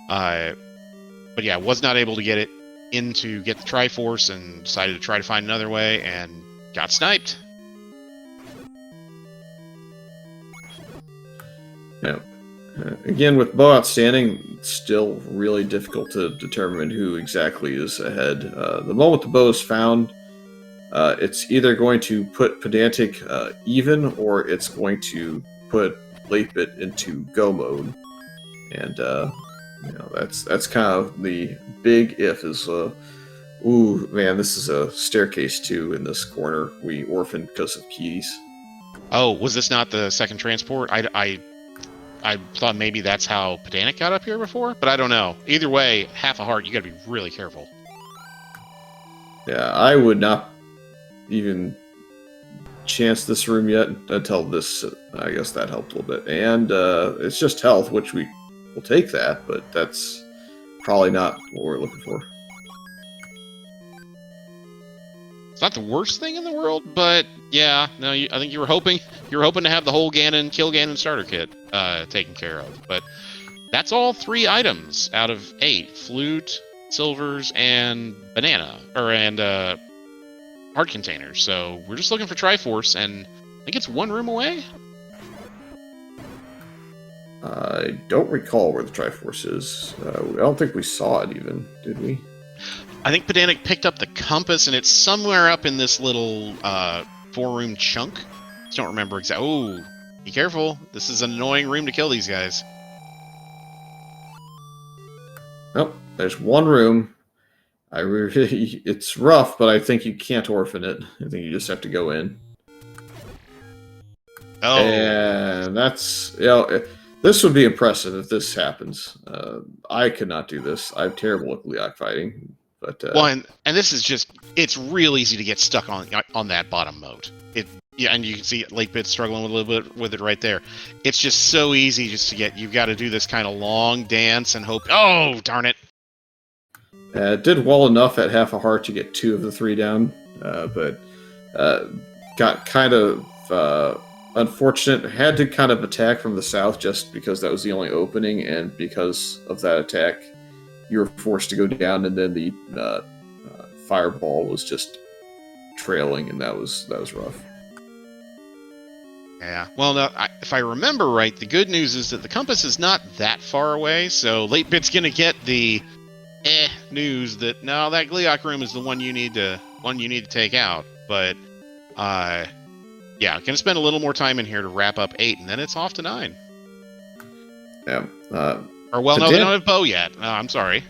But yeah, was not able to get it in to get the Triforce, and decided to try to find another way, and got sniped. Yeah. Again, with bow outstanding, it's still really difficult to determine who exactly is ahead. The moment the bow is found, it's either going to put Pedantic even, or it's going to put latebit into go mode. And that's kind of the big if. Is ooh man, this is a staircase too in this corner. We orphaned because of keys. Oh, was this not the second transport? I thought maybe that's how Pedantic got up here before, but I don't know. Either way, half a heart, you gotta be really careful. Yeah, I would not even chance this room yet until this. I guess that helped a little bit. And it's just health, which we will take that, but that's probably not what we're looking for. It's not the worst thing in the world, but yeah, no, I think you were hoping to have the whole Kill Ganon starter kit taken care of. But that's all 3 items out of 8: flute, silvers, and heart containers. So we're just looking for Triforce, and I think it's 1 room away. I don't recall where the Triforce is. I don't think we saw it even, did we? I think Pedantic picked up the compass, and it's somewhere up in this little 4-room chunk. Just don't remember exactly. Oh, be careful. This is an annoying room to kill these guys. Nope, there's 1 room. It's rough, but I think you can't orphan it. I think you just have to go in. Oh. And that's, this would be impressive if this happens. I could not do this. I'm terrible at Leok fighting. But well, and this is it's real easy to get stuck on that bottom mode. And you can see late bit struggling a little bit with it right there. It's just so easy just to get. You've got to do this kind of long dance and hope. Oh, darn it! It did well enough at half a heart to get 2 of the 3 down, but got kind of unfortunate. Had to kind of attack from the south just because that was the only opening, and because of that attack, you were forced to go down, and then the fireball was just trailing, and that was rough. Yeah. Well, no, if I remember right, the good news is that the compass is not that far away, so late bit's gonna get the news that no, that Gleeok room is the one you need to take out. But yeah, gonna spend a little more time in here to wrap up 8, and then it's off to 9. Yeah. Or well, no, they don't have bow yet. I'm sorry.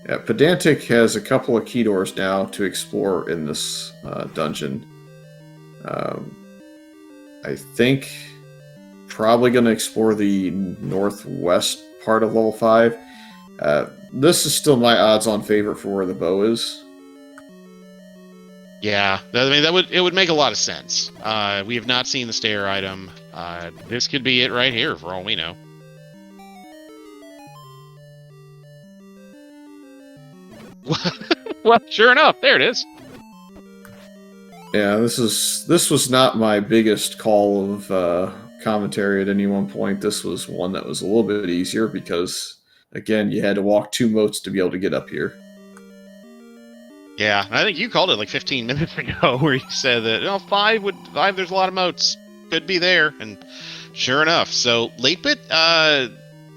Yeah, Pedantic has a couple of key doors now to explore in this dungeon. I think probably going to explore the northwest part of level 5. This is still my odds-on favorite for where the bow is. Yeah, I mean it would make a lot of sense. We have not seen the stair item. This could be it right here, for all we know. Well, sure enough, there it is. Yeah, this was not my biggest call of commentary at any one point, this was one that was a little bit easier because, again, you had to walk 2 moats to be able to get up here. Yeah, and I think you called it like 15 minutes ago, where you said that 5 there's a lot of moats, could be there, and sure enough. So latebit,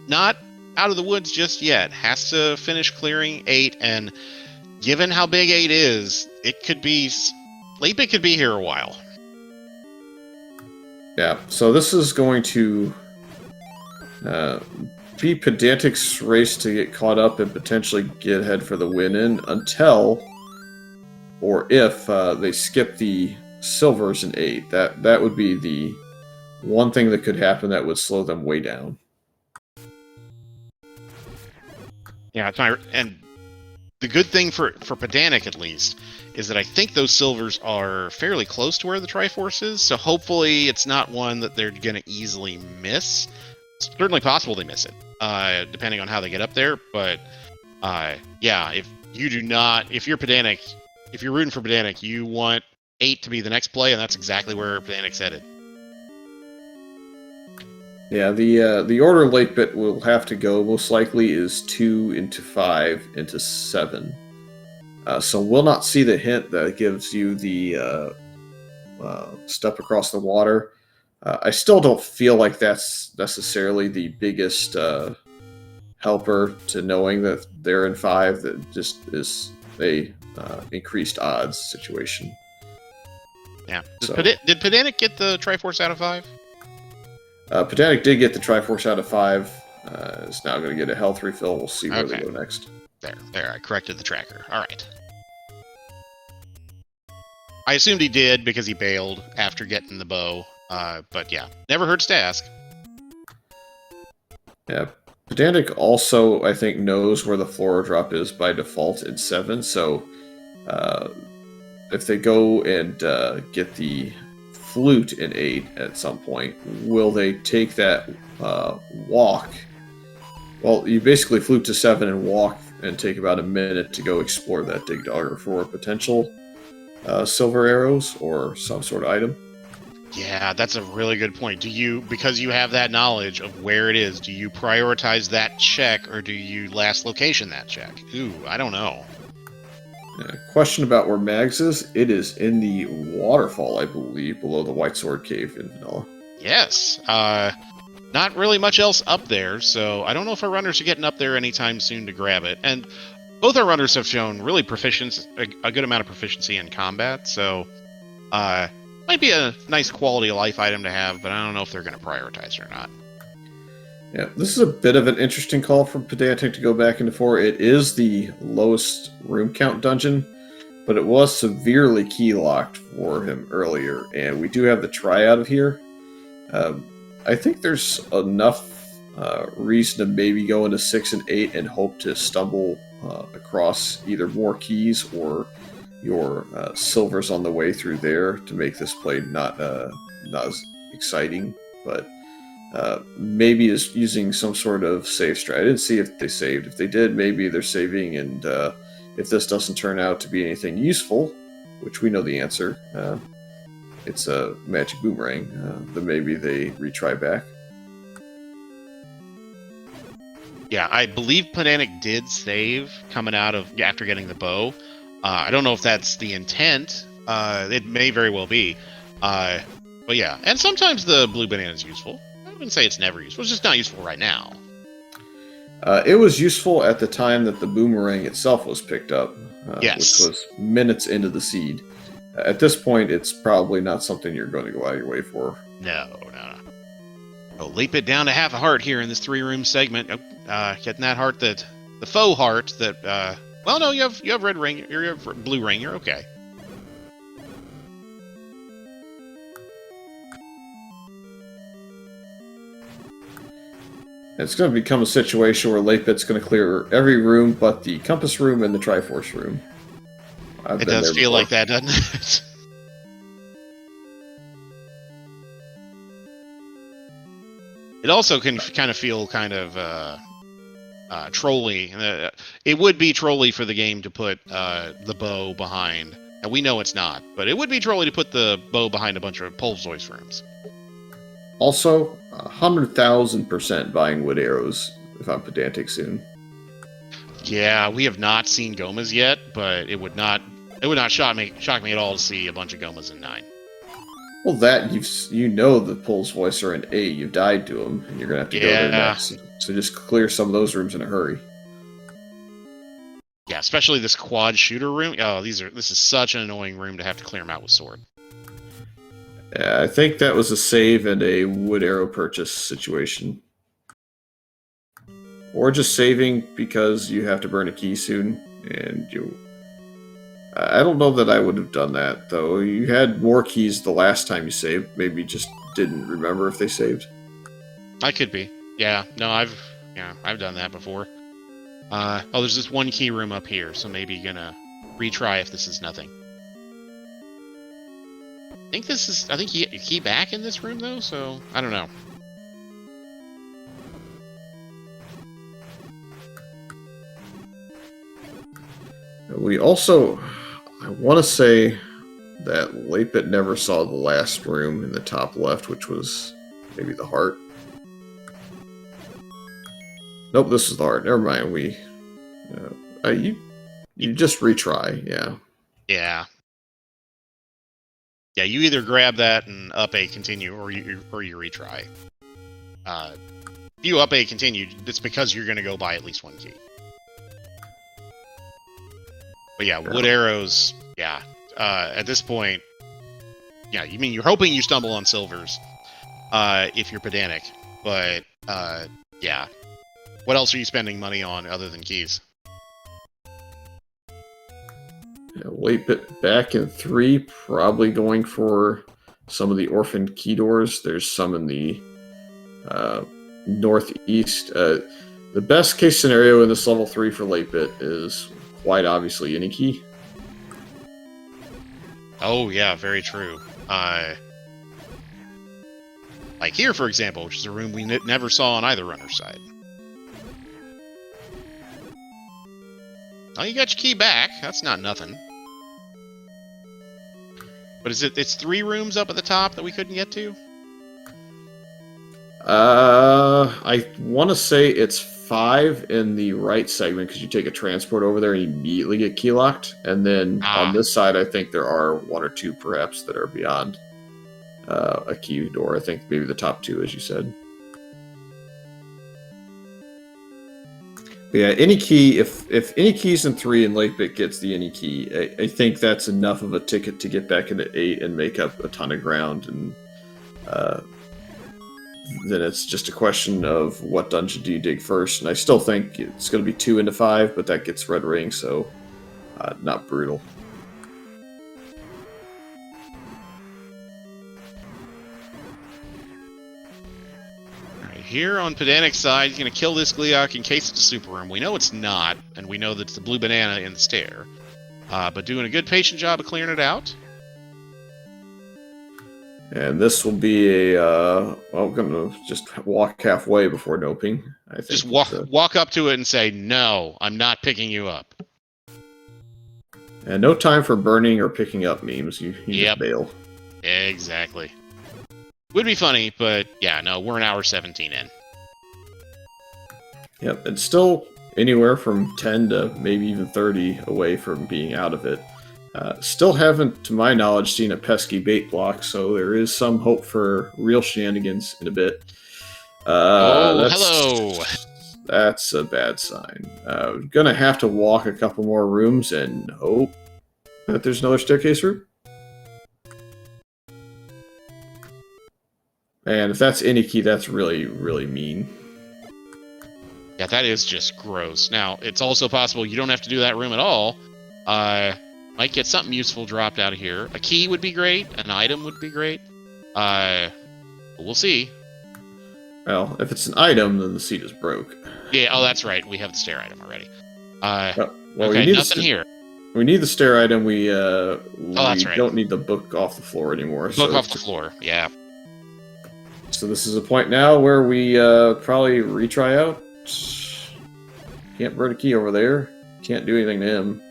not out of the woods just yet. Has to finish clearing 8, and given how big 8 is, it could be latebit could be here a while. Yeah, so this is going to be Pedantic's race to get caught up and potentially get ahead for the win in until, or if, they skip the silvers in 8. That would be the one thing that could happen that would slow them way down. Yeah, and the good thing for Pedantic, at least, is that I think those silvers are fairly close to where the Triforce is, so hopefully it's not one that they're going to easily miss. It's certainly possible they miss it, depending on how they get up there, but yeah, if you're Pedantic, if you're rooting for Pedantic, you want 8 to be the next play, and that's exactly where Pedantic's headed. Yeah, the order latebit will have to go most likely is 2 into 5 into 7. So we'll not see the hint that gives you the step across the water. I still don't feel like that's necessarily the biggest helper to knowing that they're in 5. That just is a increased odds situation. Yeah. Did Pedantic get the Triforce out of 5? Pedantic did get the Triforce out of 5. Is now going to get a health refill. We'll see where they go next. There, I corrected the tracker. All right. I assumed he did because he bailed after getting the bow. But yeah, never hurts to ask. Yeah, Pedantic also, I think, knows where the Flora drop is by default in 7. So if they go and get the flute in 8 at some point, will they take that walk? Well, you basically flute to 7 and walk and take about a minute to go explore that dig dogger for potential silver arrows or some sort of item. Yeah, that's a really good point. Because you have that knowledge of where it is, do you prioritize that check or do you last location that check? Ooh, I don't know. Question about where Mags is. It is in the waterfall, I believe, below the White Sword Cave in Vanilla. Yes. Not really much else up there, so I don't know if our runners are getting up there anytime soon to grab it. And both our runners have shown really a good amount of proficiency in combat, so might be a nice quality of life item to have, but I don't know if they're going to prioritize it or not. Yeah, this is a bit of an interesting call from Pedantic to go back into 4. It is the lowest room count dungeon, but it was severely key locked for him earlier, and we do have the tryout of here. I think there's enough reason to maybe go into 6 and 8 and hope to stumble across either more keys or your silvers on the way through there to make this play not as exciting, but maybe is using some sort of save strat. I didn't see if they saved. If they did, maybe they're saving, and if this doesn't turn out to be anything useful, which we know the answer, it's a magic boomerang, then maybe they retry back. Yeah, I believe Pedantic did save coming out of after getting the bow. I don't know if that's the intent. It may very well be. But yeah, and sometimes the blue banana is useful. I wouldn't say it's never useful. It's just not useful right now. It was useful at the time that the boomerang itself was picked up, yes, which was minutes into the seed. At this point, it's probably not something you're going to go out of your way for. No. Oh, leap it down to half a heart here in this 3-room segment. Getting that heart, the faux heart that. Well, no, you have red ring. You have blue ring. You're okay. It's going to become a situation where latebit's going to clear every room but the compass room and the Triforce room. It does feel like that, doesn't it? It also can kind of feel kind of trolly. It would be trolly for the game to put the bow behind, and we know it's not, but it would be trolly to put the bow behind a bunch of Polzoist rooms. Also, 100,000% buying wood arrows if I'm pedantic soon. Yeah, we have not seen Gomas yet, but it would not shock me at all to see a bunch of Gomas in 9. Well, that you know the Pole's voice are in 8. You've died to them, and you're gonna have to go there Yeah. next. So just clear some of those rooms in a hurry. Yeah, especially this quad shooter room. Oh, this is such an annoying room to have to clear them out with sword. Yeah, I think that was a save and a wood arrow purchase situation. Or just saving because you have to burn a key soon, and you... I don't know that I would have done that, though. You had more keys the last time you saved. Maybe you just didn't remember if they saved. I could be. Yeah, no, I've done that before. Oh, there's this one key room up here, so maybe gonna retry if this is nothing. I think you get your key back in this room, though, so I don't know. We also... I want to say that latebit never saw the last room in the top left, which was maybe the heart. Nope, this is the heart. Never mind. You just retry. Yeah. Yeah. Yeah, you either grab that and up a continue, or you retry. If you up a continue, it's because you're going to go buy at least one key. But yeah, wood arrows, yeah. At this point, yeah, you mean you're hoping you stumble on silvers if you're pedantic. But, yeah. What else are you spending money on other than keys? Yeah, latebit back in 3, probably going for some of the orphaned key doors. There's some in the northeast. The best case scenario in this level 3 for latebit is quite obviously any key. Oh, yeah, very true. Like here, for example, which is a room we never saw on either runner's side. Oh, you got your key back. That's not nothing. But it's 3 rooms up at the top that we couldn't get to? I want to say it's 5 in the right segment because you take a transport over there and you immediately get key locked. And then on this side, I think there are 1 or 2 perhaps that are beyond a key door. I think maybe the top 2, as you said. But yeah, any key, if any keys in 3 and latebit gets the any key, I think that's enough of a ticket to get back into 8 and make up a ton of ground. And then it's just a question of what dungeon do you dig first. And I still think it's going to be 2 into 5, but that gets red ring, so not brutal. Here on Pedantic's side, he's going to kill this Gleeok in case it's a super room. We know it's not, and we know that it's the blue banana in the stair. But doing a good patient job of clearing it out. And this will be a, well, I'm going to just walk halfway before noping. I think just walk up to it and say, no, I'm not picking you up. And no time for burning or picking up memes. You just bail. Exactly. Would be funny, but yeah, no, we're an hour 17 in. Yep, it's still anywhere from 10 to maybe even 30 away from being out of it. Still haven't, to my knowledge, seen a pesky bait block, so there is some hope for real shenanigans in a bit. Hello! That's a bad sign. Gonna have to walk a couple more rooms and hope that there's another staircase route. And if that's any key, that's really, really mean. Yeah, that is just gross. Now, it's also possible you don't have to do that room at all. Might get something useful dropped out of here. A key would be great. An item would be great. We'll see. Well, if it's an item, then the seat is broke. Yeah, oh, that's right. We have the stair item already. Well, okay, nothing here. We need the stair item. We that's right. Don't need the book off the floor anymore. Book off the floor, yeah. So this is a point now where we probably retry out. Can't burn a key over there. Can't do anything to him.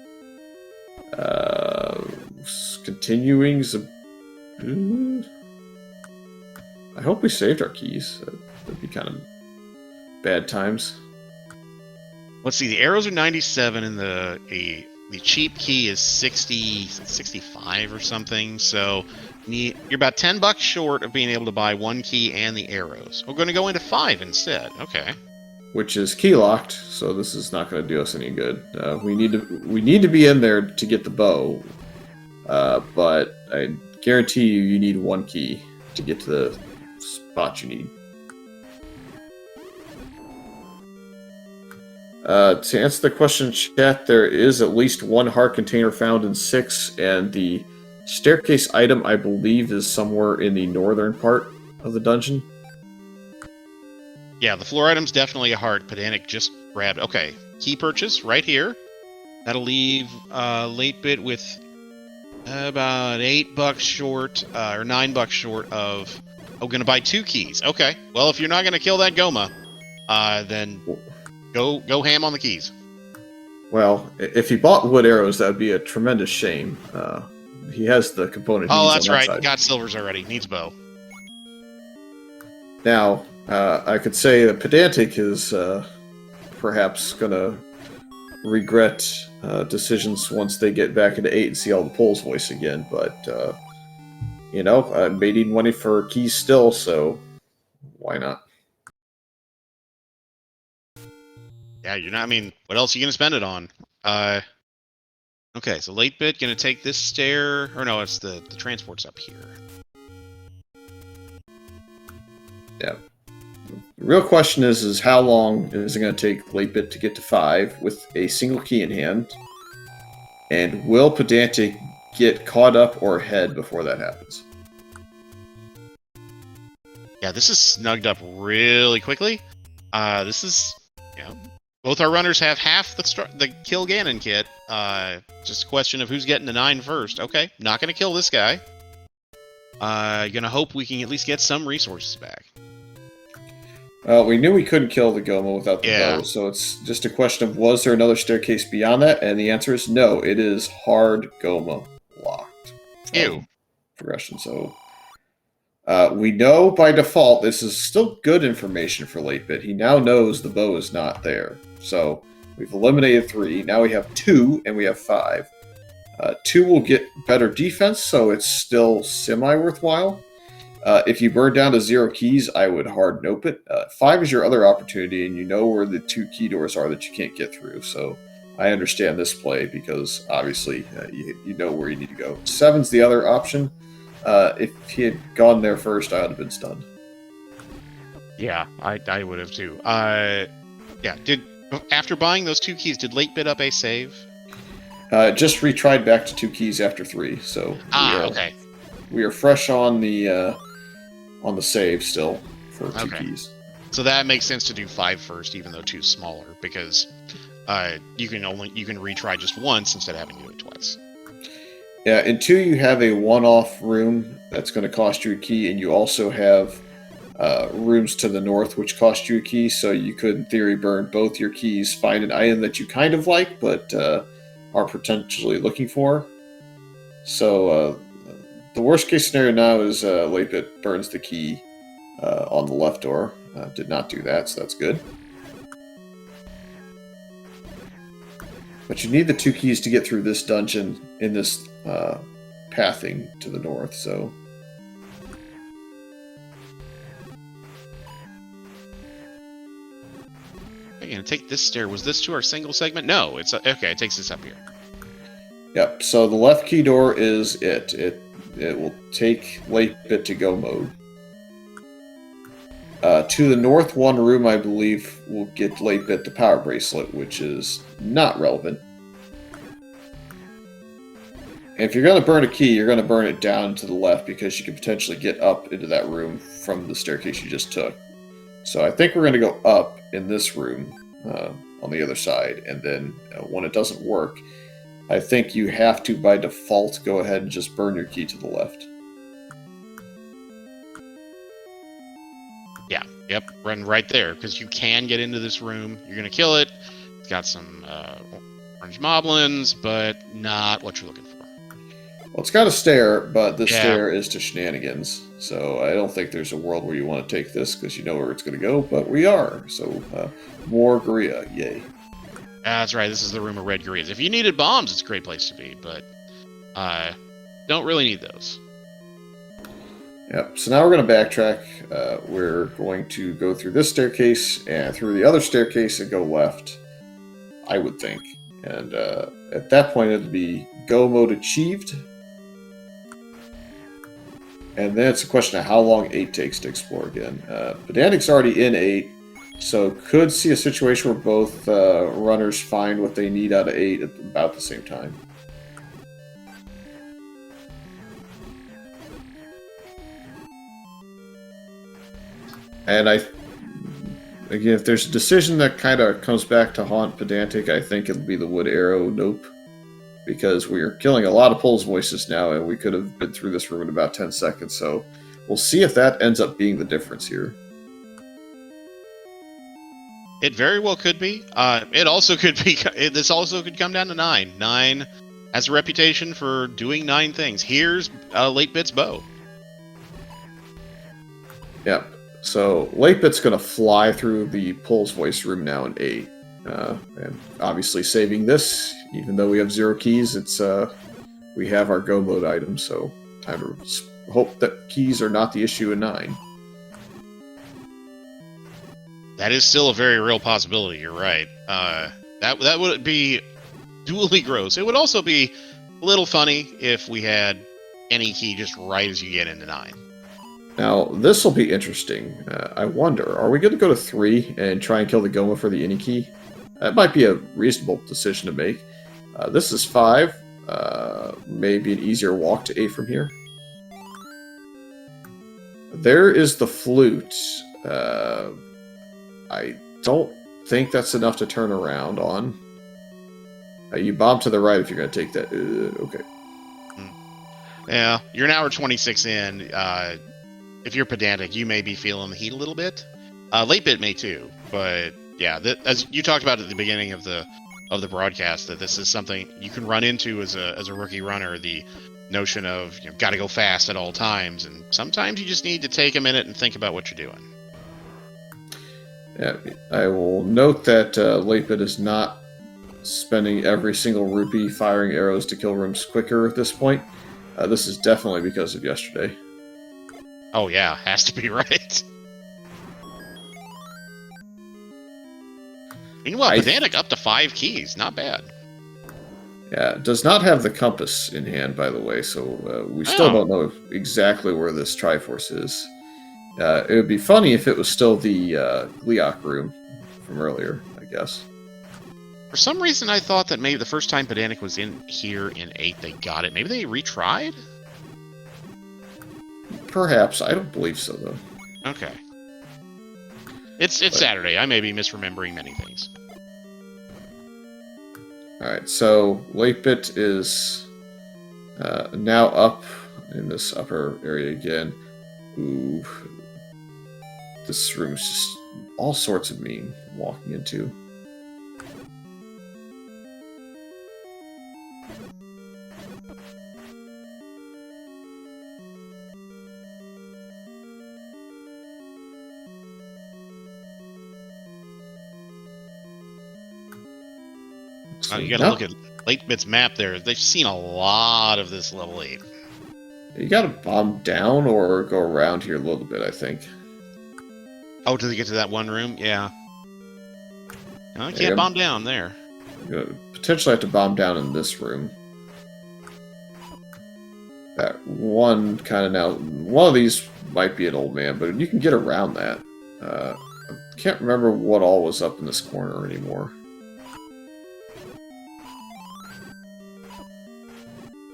Continuing. I hope we saved our keys. That'd be kind of bad times. Let's see. The arrows are 97, and the cheap key is 65 or something. So you're about $10 short of being able to buy one key and the arrows. We're going to go into 5 instead. Okay. Which is key locked, so this is not going to do us any good. We need to be in there to get the bow, but I guarantee you need one key to get to the spot you need. To answer the question, chat, there is at least one heart container found in 6, and the staircase item, I believe, is somewhere in the northern part of the dungeon. Yeah, the floor item's definitely a heart. Pedantic just grabbed. Okay, key purchase right here. That'll leave latebit with about $8 short, or $9 short of. Oh, gonna buy 2 keys. Okay. Well, if you're not gonna kill that Goma, then go ham on the keys. Well, if he bought wood arrows, that would be a tremendous shame. He has the component. Oh, needs that's on that right. side. Got silvers already. Needs bow. Now, I could say that Pedantic is perhaps going to regret decisions once they get back into 8 and see all the Pole's voice again, but, may need money for keys still, so why not? Yeah, you're not. I mean, what else are you gonna spend it on? Okay, so latebit gonna take this stair, or no, it's the transport's up here. Yeah. The real question is how long is it going to take latebit to get to 5 with a single key in hand? And will Pedantic get caught up or ahead before that happens? Yeah, this is snugged up really quickly. This is, both our runners have half the kill Ganon kit. Just a question of who's getting the 9 first. Okay, not going to kill this guy. Gonna hope we can at least get some resources back. We knew we couldn't kill the Goma without the bow, so it's just a question of was there another staircase beyond that? And the answer is no. It is hard Goma locked. Ew. Progression. So we know by default this is still good information for latebit. He now knows the bow is not there. So we've eliminated 3. Now we have 2 and we have 5. 2 will get better defense, so it's still semi-worthwhile. If you burn down to 0 keys, I would hard nope it. 5 is your other opportunity, and you know where the 2 key doors are that you can't get through. So I understand this play because obviously you know where you need to go. 7's the other option. If he had gone there first, I would have been stunned. Yeah, I would have too. After buying those 2 keys, did latebit up a save? Just retried back to 2 keys after 3. So okay. We are fresh on the save still for 2 keys. So that makes sense to do 5 first, even though 2's smaller, because you can retry just once instead of having to do it twice. Yeah, in 2 you have a one-off room that's going to cost you a key, and you also have rooms to the north which cost you a key, so you could, in theory, burn both your keys, find an item that you kind of like, but are potentially looking for. So the worst case scenario now is latebit burns the key on the left door. Did not do that, so that's good. But you need the 2 keys to get through this dungeon in this pathing to the north, so... I'm gonna take this stair. Was this to our single segment? No, it's okay. It takes us up here. Yep. So the left key door is it. It will take latebit to go mode. To the north one room, I believe, will get latebit the power bracelet, which is not relevant. And if you're going to burn a key, you're going to burn it down to the left because you can potentially get up into that room from the staircase you just took. So I think we're going to go up in this room on the other side, and then when it doesn't work, I think you have to, by default, go ahead and just burn your key to the left. Yeah, yep, run right there, because you can get into this room. You're going to kill it. It's got some orange moblins, but not what you're looking for. Well, it's got a stair, but the stair is to shenanigans. So I don't think there's a world where you want to take this because you know where it's going to go, but we are. So more Korea, yay. That's right. This is the room of red Koreas. If you needed bombs, it's a great place to be, but don't really need those. Yep. So now we're going to backtrack. We're going to go through this staircase and through the other staircase and go left, I would think. And at that point, it'll be go mode achieved. And then it's a question of how long 8 takes to explore again. Pedantic's already in 8, so could see a situation where both runners find what they need out of 8 at about the same time. And again, if there's a decision that kind of comes back to haunt Pedantic, I think it'll be the wood arrow nope. Because we are killing a lot of Pols voices now, and we could have been through this room in about 10 seconds, so we'll see if that ends up being the difference here. It very well could be. It also could be. This also could come down to 9. 9 has a reputation for doing 9 things. Here's latebit's bow. Yep. So latebit's going to fly through the Pols voice room now in 8. And obviously saving this, even though we have 0 keys, it's we have our go mode item, so time to hope that keys are not the issue in 9. That is still a very real possibility, you're right. That would be dually gross. It would also be a little funny if we had any key just right as you get into 9. Now, this will be interesting. I wonder, are we going to go to 3 and try and kill the Goma for the any key? That might be a reasonable decision to make. This is 5. Maybe an easier walk to 8 from here. There is the flute. I don't think that's enough to turn around on. You bomb to the right if you're going to take that. Okay. Yeah, you're an hour 26 in. If you're pedantic, you may be feeling the heat a little bit. Latebit may too, but yeah, as you talked about at the beginning of the broadcast, that this is something you can run into as a rookie runner. The notion of got to go fast at all times, and sometimes you just need to take a minute and think about what you're doing. Yeah, I will note that latebit is not spending every single rupee firing arrows to kill rooms quicker at this point. This is definitely because of yesterday. Oh yeah, has to be right. Meanwhile, pedantic up to 5 keys, not bad. Yeah, it does not have the compass in hand, by the way, so we still don't know exactly where this Triforce is. It would be funny if it was still the Gliok room from earlier, I guess. For some reason, I thought that maybe the first time pedantic was in here in 8, they got it. Maybe they retried? Perhaps. I don't believe so, though. Okay. It's Saturday. I may be misremembering many things. Alright, so latebit is now up in this upper area again. Ooh. This room is just all sorts of mean walking into. You gotta look at latebit's map there. They've seen a lot of this level 8. You gotta bomb down or go around here a little bit, I think. Oh, do they get to that one room? Yeah. No, you can't bomb down there. You potentially have to bomb down in this room. That one kind of now... One of these might be an old man, but you can get around that. I can't remember what all was up in this corner anymore.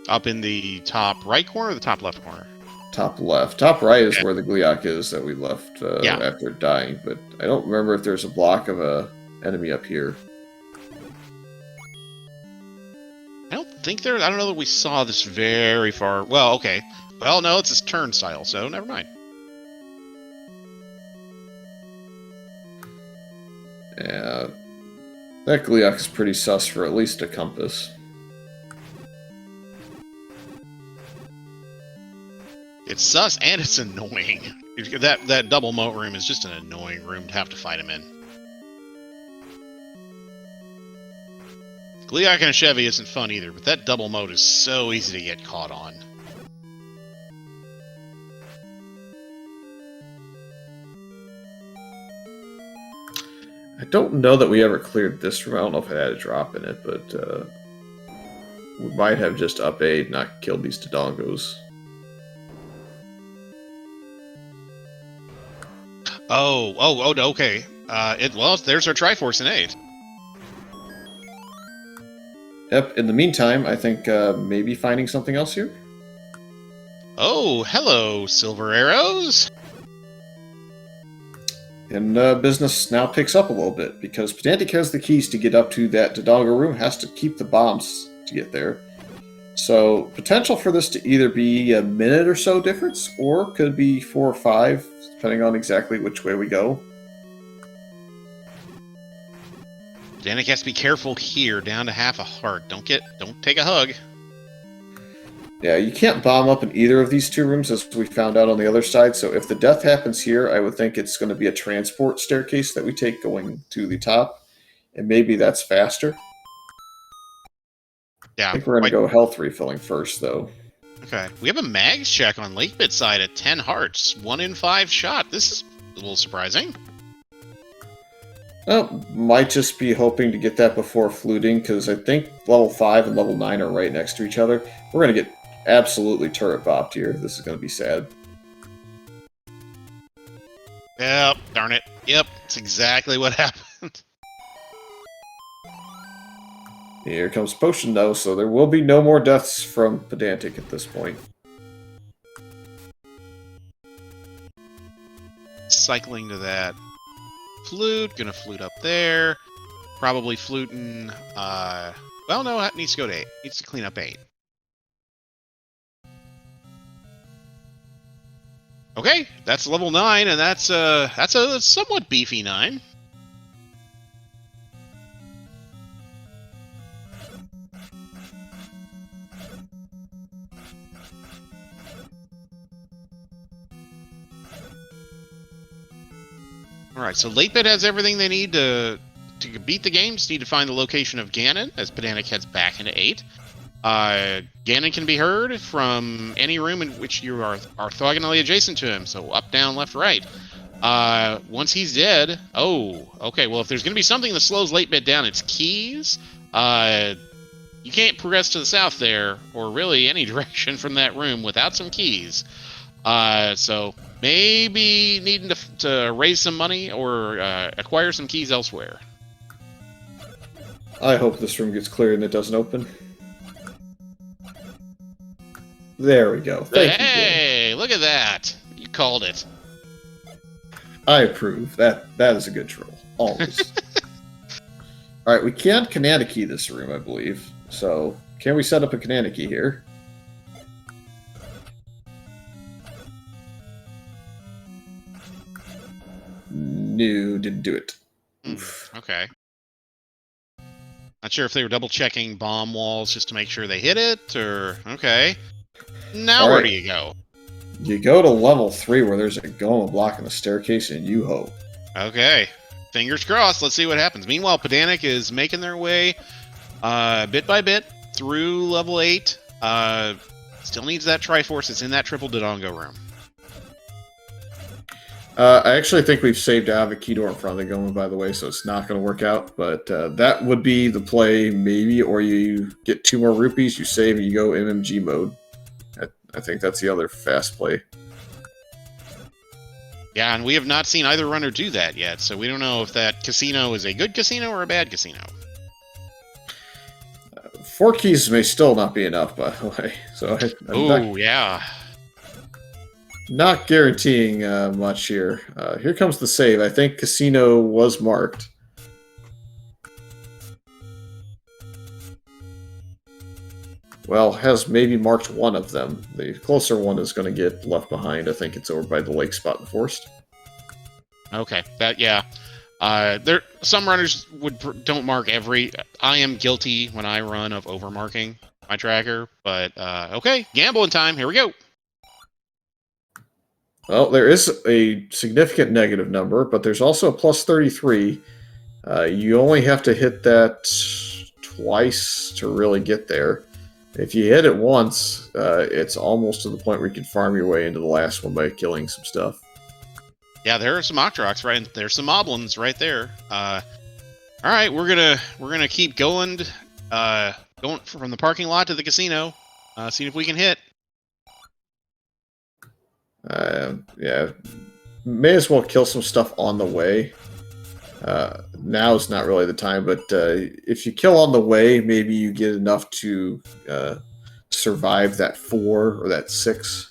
Up in the top right corner or the top left corner? Top left. Top right is where the Gliok is that we left after dying, but I don't remember if there's a block of a enemy up here. I don't think there... I don't know that we saw this very far... Well, okay. Well, no, it's a turnstile, so never mind. Yeah. That Gliok is pretty sus for at least a compass. It's sus and it's annoying. That double moat room is just an annoying room to have to fight him in. Gliok and a Chevy isn't fun either, but that double moat is so easy to get caught on. I don't know that we ever cleared this room. I don't know if it had a drop in it, but we might have just up A, not killed these Dodongos. Oh, okay. Well, there's our Triforce in 8. Yep, in the meantime, I think maybe finding something else here? Oh, hello, Silver Arrows! And business now picks up a little bit, because Pedantic has the keys to get up to that Dodongo room, has to keep the bombs to get there. So, potential for this to either be a minute or so difference, or could be 4 or 5, depending on exactly which way we go. Danik has to be careful here, down to half a heart. Don't take a hug. Yeah, you can't bomb up in either of these two rooms, as we found out on the other side, so if the death happens here, I would think it's going to be a transport staircase that we take going to the top, and maybe that's faster. Yeah. I think we're going to go health refilling first, though. Okay. We have a mags check on latebit side at 10 hearts. 1 in 5 shot. This is a little surprising. Well, might just be hoping to get that before fluting, because I think level 5 and level 9 are right next to each other. We're going to get absolutely turret bopped here. This is going to be sad. Yep, darn it. Yep, it's exactly what happened. Here comes Potion, though, so there will be no more deaths from Pedantic at this point. Cycling to that flute. Gonna flute up there. Probably fluting. Well, no, that needs to go to 8. Needs to clean up 8. Okay, that's level 9, and that's a somewhat beefy 9. Alright, so latebit has everything they need to beat the game. Just need to find the location of Ganon as Pedantic heads back into 8. Ganon can be heard from any room in which you are orthogonally adjacent to him, so up, down, left, right. Once he's dead... Oh, okay, well, if there's going to be something that slows latebit down, it's keys. You can't progress to the south there, or really any direction from that room without some keys. So maybe needing to raise some money or acquire some keys elsewhere. I hope this room gets clear and it doesn't open. There we go. Thank you, Hey, look at that. You called it. I approve. That is a good troll. Always. Alright, we can't Kananaki this room, I believe. So, can we set up a Kananaki here? No, didn't do it. Oof. Okay. Not sure if they were double checking bomb walls just to make sure they hit it, or... Okay. Now where do you go? You go to level 3 where there's a golem blocking the staircase and you hope. Okay. Fingers crossed. Let's see what happens. Meanwhile, Pedantic is making their way bit by bit through level 8. Still needs that Triforce. It's in that triple Dodongo room. I actually think we've saved out a key door in front of the golem, by the way, so it's not going to work out. But that would be the play, maybe, or you get 2 more rupees, you save, and you go MMG mode. I think that's the other fast play. Yeah, and we have not seen either runner do that yet, so we don't know if that casino is a good casino or a bad casino. 4 keys may still not be enough, by the way. So yeah. Not guaranteeing much here. Here comes the save. I think casino was marked. Well, has maybe marked one of them. The closer one is going to get left behind. I think it's over by the lake spot in the forest. Okay, some runners don't mark every. I am guilty when I run of overmarking my tracker, but okay, gambling time. Here we go. Well, there is a significant negative number, but there's also a plus 33. You only have to hit that twice to really get there. If you hit it once, it's almost to the point where you can farm your way into the last one by killing some stuff. Yeah, there are some Octrox, right? There's some Moblins right there. All right, we're gonna keep going, going from the parking lot to the casino, seeing if we can hit. Yeah, may as well kill some stuff on the way. Now is not really the time, but if you kill on the way, maybe you get enough to survive that 4 or that 6.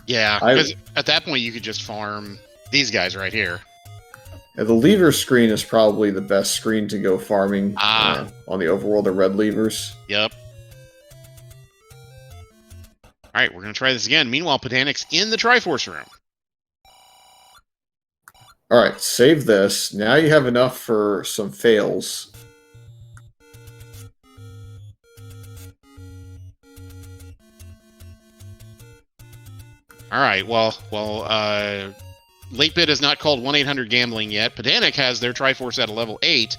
Yeah, because at that point you could just farm these guys right here. The lever screen is probably the best screen to go farming on the overworld, the red levers. Yep. All right, we're going to try this again. Meanwhile, Pedantic's in the Triforce room. All right, save this. Now you have enough for some fails. All right, well, latebit has not called 1-800-GAMBLING yet. Pedantic has their Triforce at a level 8.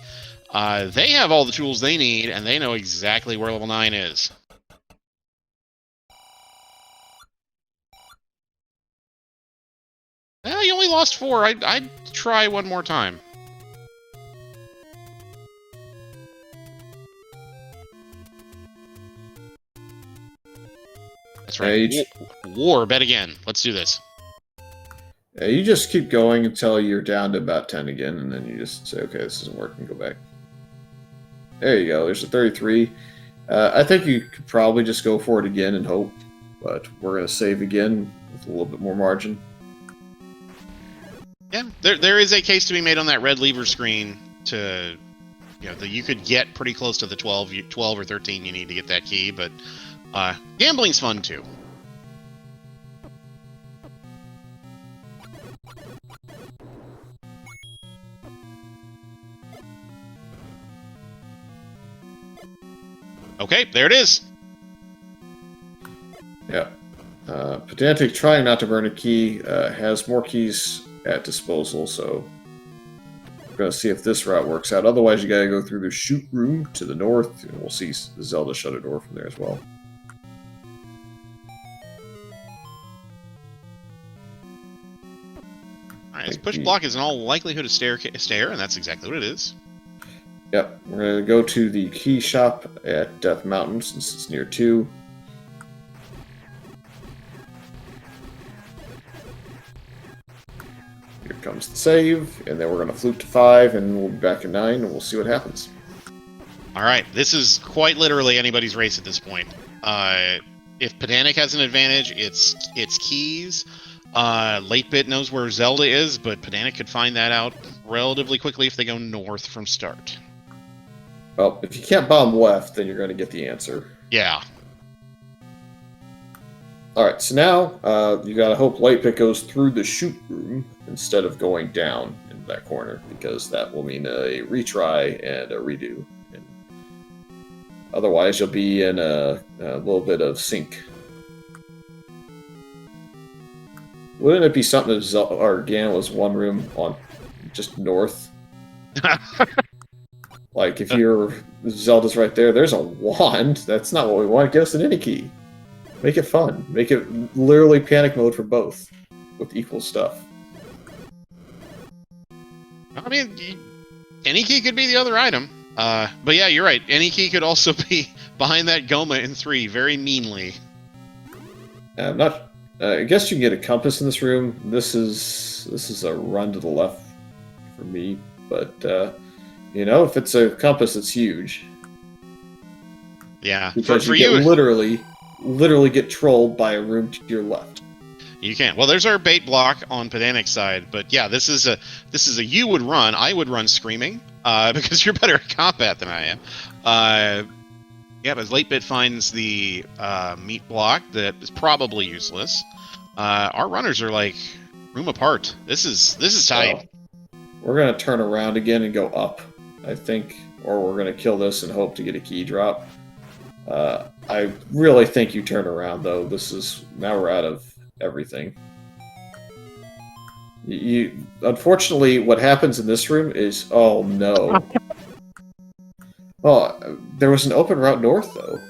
They have all the tools they need, and they know exactly where level 9 is. Well, you only lost 4. I'd try one more time. That's right. War, bet again. Let's do this. You just keep going until you're down to about 10 again, and then you just say, okay, this isn't working, go back. There you go, there's a 33. I think you could probably just go for it again and hope, but we're going to save again with a little bit more margin. Yeah, there is a case to be made on that red lever screen to, that you could get pretty close to the 12 or 13 you need to get that key, but gambling's fun too. Okay, there it is. Yeah. Pedantic, trying not to burn a key, has more keys at disposal, so we're going to see if this route works out. Otherwise, you got to go through the shoot room to the north, and we'll see the Zelda shut a door from there as well. Alright, this push block is in all likelihood a stair, and that's exactly what it is. Yep, we're going to go to the key shop at Death Mountain, since it's near 2. Here comes the save, and then we're going to flute to 5, and we'll be back at 9, and we'll see what happens. Alright, this is quite literally anybody's race at this point. If Pedantic has an advantage, it's keys. Latebit knows where Zelda is, but Pedantic could find that out relatively quickly if they go north from start. Well, if you can't bomb left, then you're going to get the answer. Yeah. Alright, so now you gotta hope Latebit goes through the shoot room instead of going down into that corner, because that will mean a retry and a redo. And otherwise, you'll be in a little bit of sync. Wouldn't it be something if Gan was one room on just north? Like, if your Zelda's right there, there's a wand. That's not what we want. Get us an any key. Make it fun. Make it literally panic mode for both, with equal stuff. I mean, any key could be the other item. But yeah, you're right. Any key could also be behind that Goma in 3, very meanly. I'm not. I guess you can get a compass in this room. This is a run to the left for me, but if it's a compass, it's huge. Yeah, because for you literally get trolled by a room to your left. You can. Well, there's our bait block on Pedantic's side, but yeah, this is a you would run. I would run screaming because you're better at combat than I am. Yeah, but as Latebit finds the meat block that is probably useless, our runners are like room apart. This is tight. We're gonna turn around again and go up, I think, or we're gonna kill this and hope to get a key drop. I really think you turn around though. Now we're out of everything. Unfortunately, what happens in this room is, oh no. Oh, there was an open route north though.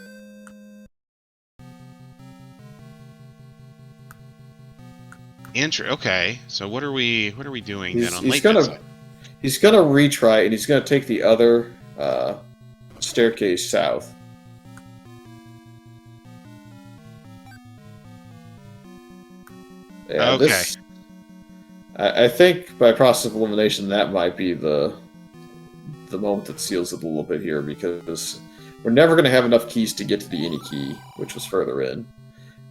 Okay, so what are we doing then on He's late gonna side? he's gonna retry, and he's gonna take the other staircase south. Yeah, Okay. I think by process of elimination, that might be the moment that seals it a little bit here, because we're never going to have enough keys to get to the any key, which was further in.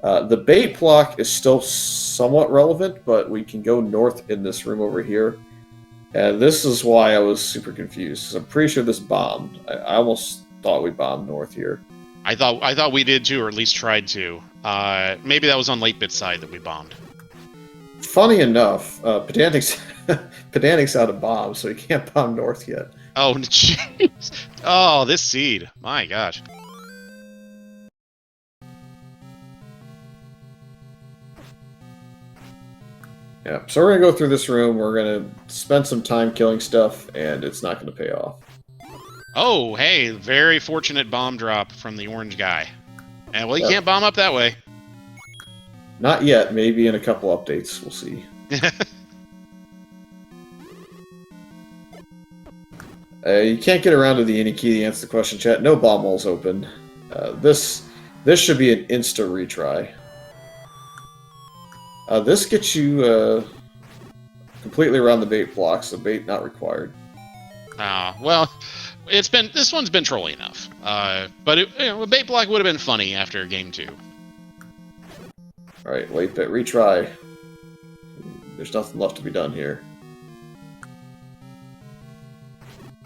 The bait block is still somewhat relevant, but we can go north in this room over here. And this is why I was super confused, because I'm pretty sure this bombed. I almost thought we bombed north here. I thought we did too, or at least tried to. Maybe that was on late bit side that we bombed. Funny enough, Pedantic's out of bombs, so he can't bomb north yet. Oh, jeez. Oh, this seed. My gosh. Yeah, so we're going to go through this room, we're going to spend some time killing stuff, and it's not going to pay off. Oh, hey, very fortunate bomb drop from the orange guy. And well, you can't bomb up that way. Not yet, maybe in a couple updates, we'll see. You can't get around to the any key to answer the question, chat. No bomb walls open. This should be an insta retry. This gets you completely around the bait block, so bait not required. Well, this one's been trolly enough. But a bait block would have been funny after game 2. All right, late bit retry. There's nothing left to be done here.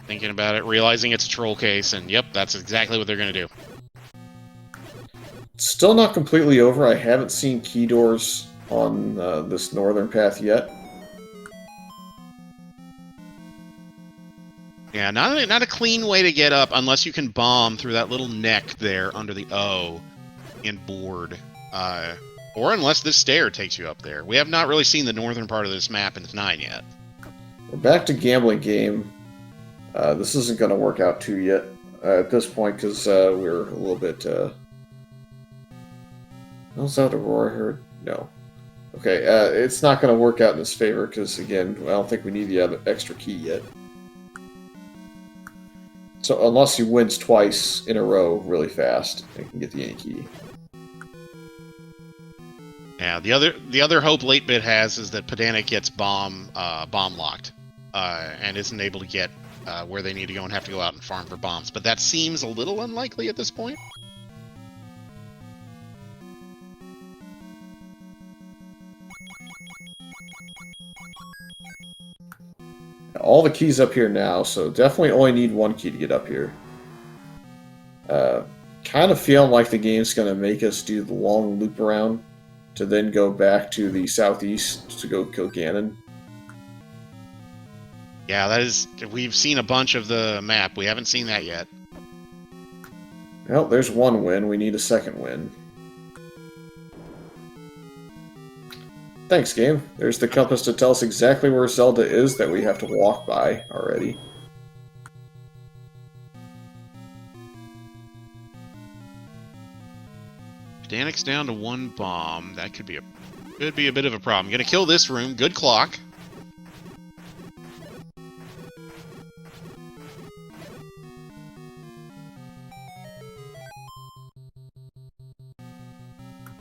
Thinking about it, realizing it's a troll case, and yep, that's exactly what they're going to do. Still not completely over. I haven't seen key doors on this northern path yet. Yeah, not a clean way to get up unless you can bomb through that little neck there under the O and board. Or unless this stair takes you up there. We have not really seen the northern part of this map in 9 yet. We're back to gambling game. This isn't going to work out too yet at this point, because we're a little bit... Was that Aurora heard? No. Okay, it's not going to work out in his favor, because, again, I don't think we need the other extra key yet. So, unless he wins twice in a row really fast, he can get the any key. Yeah, the other hope late bit has is that Pedantic gets bomb locked, and isn't able to get where they need to go and have to go out and farm for bombs. But that seems a little unlikely at this point. All the keys up here now, so definitely only need one key to get up here. Kind of feeling like the game's going to make us do the long loop around to then go back to the southeast to go kill Ganon. Yeah, we've seen a bunch of the map. We haven't seen that yet. Well, there's one win. We need a second win. Thanks, game. There's the compass to tell us exactly where Zelda is that we have to walk by already. Pedantic's down to 1 bomb. That could be a bit of a problem. Gonna kill this room. Good clock.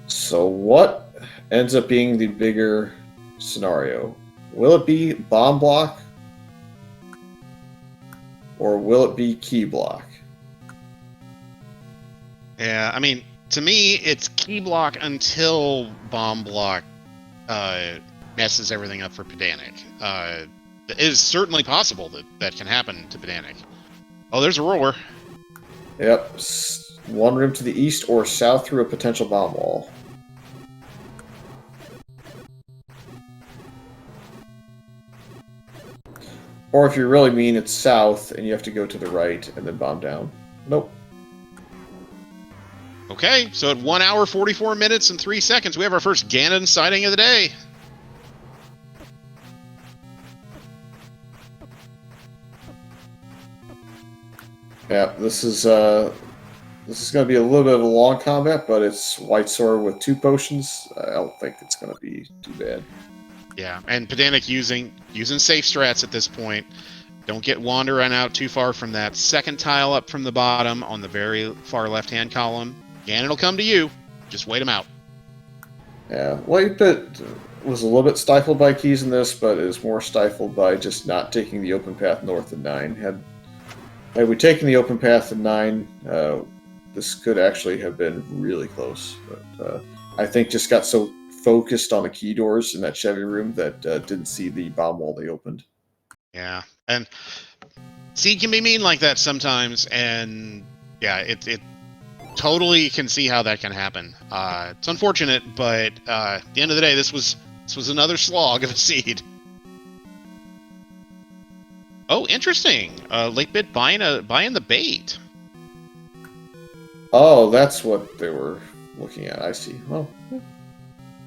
So what ends up being the bigger scenario? Will it be bomb block? Or will it be key block? Yeah, I mean, to me, it's key block until bomb block messes everything up for Pedantic. It is certainly possible that can happen to Pedantic. Oh, there's a roar. Yep. One room to the east or south through a potential bomb wall. Or if you really mean it's south and you have to go to the right and then bomb down. Nope. Okay, so at 1 hour 44 minutes and 3 seconds, we have our first Ganon sighting of the day. Yeah, this is going to be a little bit of a long combat, but it's White Sword with 2 potions. I don't think it's going to be too bad. Yeah, and Pedantic using safe strats at this point. Don't get wandering out too far from that second tile up from the bottom on the very far left-hand column. Ganon will come to you. Just wait him out. Yeah, latebit was a little bit stifled by keys in this, but is more stifled by just not taking the open path north of 9. Had we taken the open path to 9, this could actually have been really close. But I think just got so focused on the key doors in that Chevy room that didn't see the bomb wall they opened. Yeah, and seed can be mean like that sometimes, and yeah, it totally can see how that can happen. It's unfortunate, but at the end of the day, this was another slog of a seed. Oh, interesting. Latebit buying the bait. Oh, that's what they were looking at. I see. Well,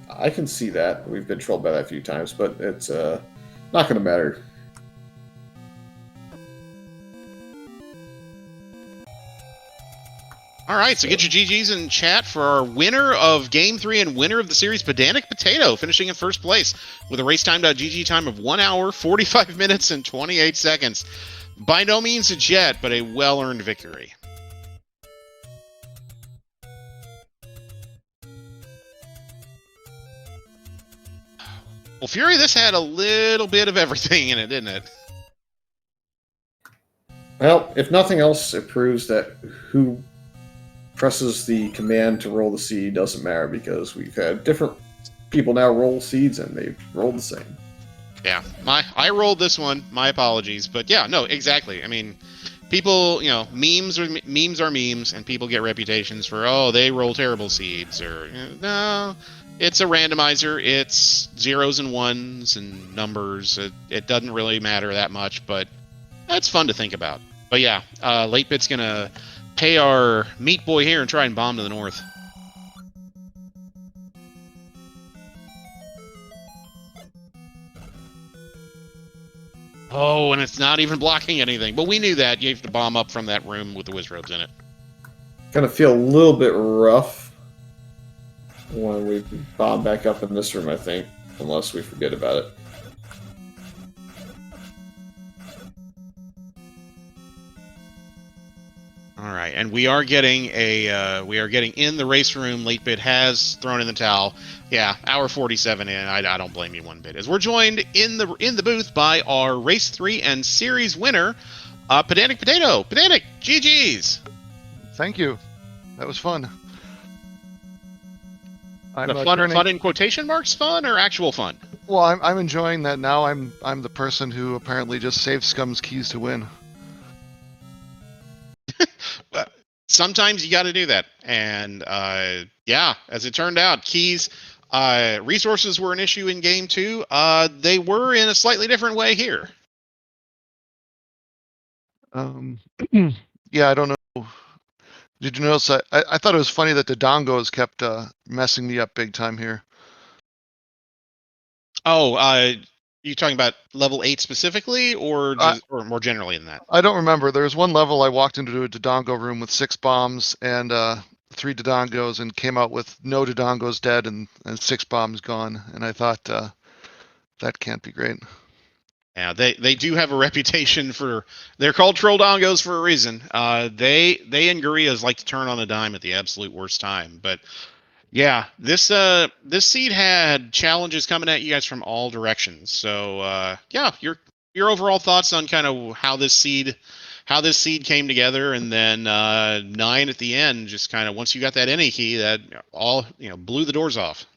I can see that. We've been trolled by that a few times, but it's not going to matter. All right, so get your GGs in chat for our winner of Game 3 and winner of the series, Pedantic Potato, finishing in first place with a racetime.gg time of 1 hour, 45 minutes, and 28 seconds. By no means a jet, but a well-earned victory. Well, Fury, this had a little bit of everything in it, didn't it? Well, if nothing else, it proves that who presses the command to roll the seed doesn't matter, because we've had different people now roll seeds and they've rolled the same. Yeah, I rolled this one. My apologies, but yeah, no, exactly. I mean, people, memes are memes, and people get reputations for they roll terrible seeds, or no, it's a randomizer. It's zeros and ones and numbers. It doesn't really matter that much, but that's fun to think about. But yeah, Latebit's gonna pay our meat boy here and try and bomb to the north. Oh, and it's not even blocking anything. But we knew that. You have to bomb up from that room with the wizrobes in it. Gonna feel a little bit rough when we bomb back up in this room, I think, unless we forget about it. All right, and we are getting in the race room. Latebit has thrown in the towel. Yeah, hour 47 in. I don't blame you one bit. As we're joined in the booth by our race 3 and series winner, Pedantic Potato. Pedantic, GGs. Thank you. That was fun. Fun in quotation marks, fun or actual fun? Well, I'm enjoying that now. I'm the person who apparently just saves scum's keys to win. Sometimes you got to do that, and yeah, as it turned out, keys, resources were an issue in game 2. They were in a slightly different way here. Yeah, I don't know. Did you notice? I thought it was funny that the dongos kept messing me up big time here. Oh, you talking about level 8 specifically, or or more generally than that? I don't remember. There was one level I walked into a Dodongo room with 6 bombs and 3 Dodongos, and came out with no Dodongos dead and 6 bombs gone. And I thought that can't be great. Yeah, they do have a reputation for. They're called troll dongos for a reason. They and Gurias like to turn on a dime at the absolute worst time, but. Yeah, this seed had challenges coming at you guys from all directions. So yeah, your overall thoughts on kind of how this seed came together, and then 9 at the end, just kind of once you got that NA key, that all blew the doors off.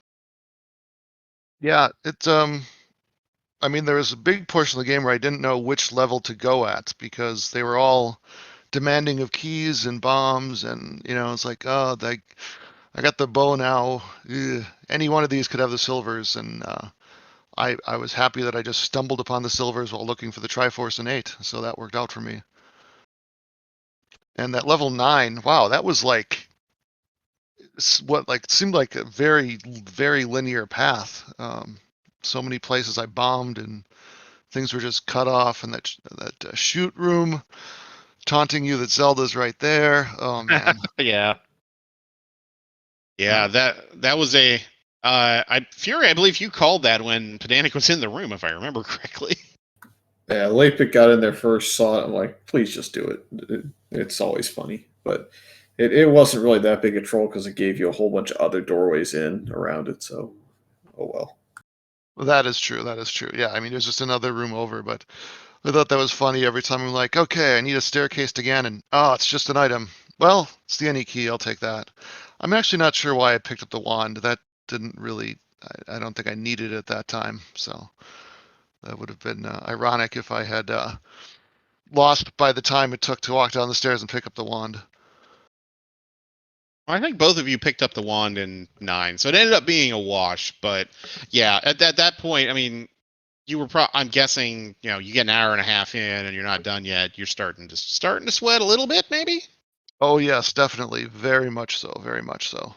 Yeah, it's I mean, there was a big portion of the game where I didn't know which level to go at, because they were all demanding of keys and bombs, and it's like, oh, I got the bow now. Ugh. Any one of these could have the silvers, and I was happy that I just stumbled upon the silvers while looking for the Triforce and 8, so that worked out for me. And that level 9, wow, that was like what like seemed like a very very linear path. So many places I bombed and things were just cut off, and that shoot room taunting you that Zelda's right there. Oh man. Yeah. Yeah, Uh, that was a Fury, I believe you called that when Pedantic was in the room, if I remember correctly. Yeah, latebit got in there first, saw it. I'm like, please just do it's always funny, but it wasn't really that big a troll because it gave you a whole bunch of other doorways in around it. So, oh well. well, that is true. That is true. Yeah, I mean, it was just another room over, but I thought that was funny every time. I'm like, okay, I need a staircase again, and oh, it's just an item. Well, it's the any key. I'll take that. I'm actually not sure why I picked up the wand. That didn't really. I don't think I needed it at that time. So that would have been ironic if I had lost by the time it took to walk down the stairs and pick up the wand. I think both of you picked up the wand in 9, so it ended up being a wash. But yeah, at that point, I mean, you were I'm guessing, you get an hour and a half in and you're not done yet. You're starting to sweat a little bit, maybe. Oh yes, definitely, very much so, very much so.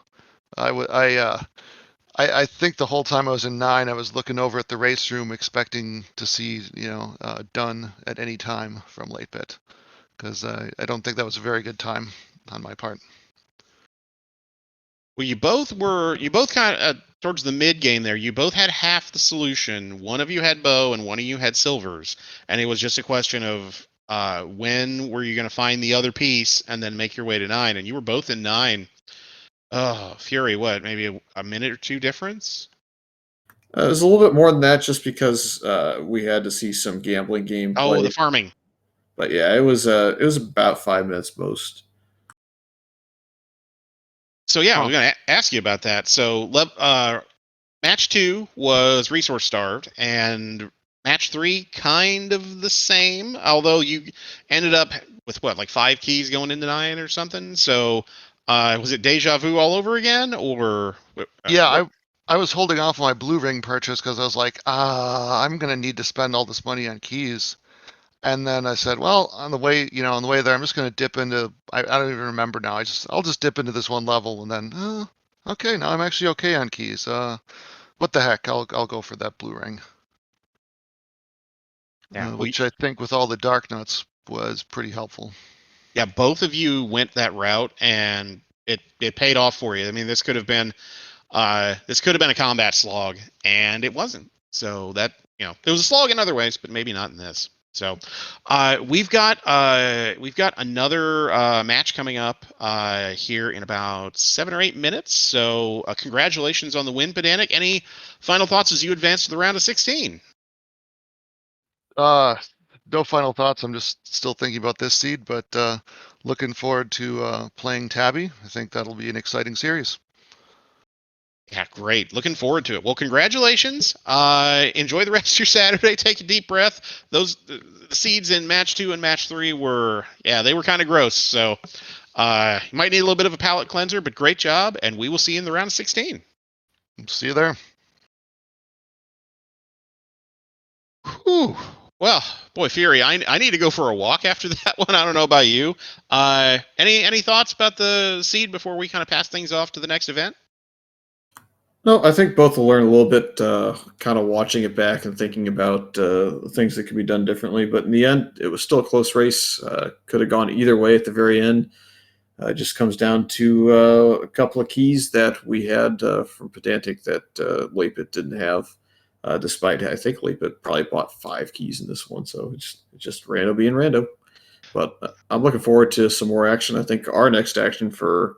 I think the whole time I was in 9, I was looking over at the race room, expecting to see done at any time from late bit, because I don't think that was a very good time on my part. Well, you both kind of towards the mid game there. You both had half the solution. One of you had bow, and one of you had silvers, and it was just a question of when were you going to find the other piece and then make your way to 9. And you were both in 9. Oh, Fury, what? Maybe a minute or two difference? It was a little bit more than that, just because we had to see some gambling Oh, the gameplay. farming. But yeah, it was about 5 minutes most. So yeah, I Huh. was going to ask you about that. So match 2 was resource starved, and match 3 kind of the same, although you ended up with what, like 5 keys going into 9 or something. So was it deja vu all over again, or Yeah, what? I was holding off on my blue ring purchase because I was like, I'm gonna need to spend all this money on keys. And then I said, well, on the way there, I'm just going to dip into. I don't even remember now. I'll just dip into this one level, and then, okay, now I'm actually okay on keys. What the heck? I'll go for that blue ring, Yeah, which I think with all the dark nuts was pretty helpful. yeah, both of you went that route, and it paid off for you. I mean, this could have been a combat slog, and it wasn't. So that, it was a slog in other ways, but maybe not in this. So we've got another match coming up here in about 7 or 8 minutes. So congratulations on the win, Pedantic. Any final thoughts as you advance to the round of 16? Uh, no final thoughts. I'm just still thinking about this seed, but looking forward to playing Tabby. I think that'll be an exciting series. Yeah, great. Looking forward to it. Well, congratulations. Enjoy the rest of your Saturday. Take a deep breath. Those the seeds in match 2 and match 3 they were kind of gross. So you might need a little bit of a palate cleanser, but great job. And we will see you in the round of 16. See you there. Whew. Well, boy, Fury, I need to go for a walk after that one. I don't know about you. Any thoughts about the seed before we kind of pass things off to the next event? No, I think both will learn a little bit, kind of watching it back and thinking about things that could be done differently. But in the end, it was still a close race. Could have gone either way at the very end. It just comes down to a couple of keys that we had from Pedantic that Latebit didn't have, despite I think Latebit probably bought 5 keys in this one. So it's just rando being rando. But I'm looking forward to some more action. I think our next action for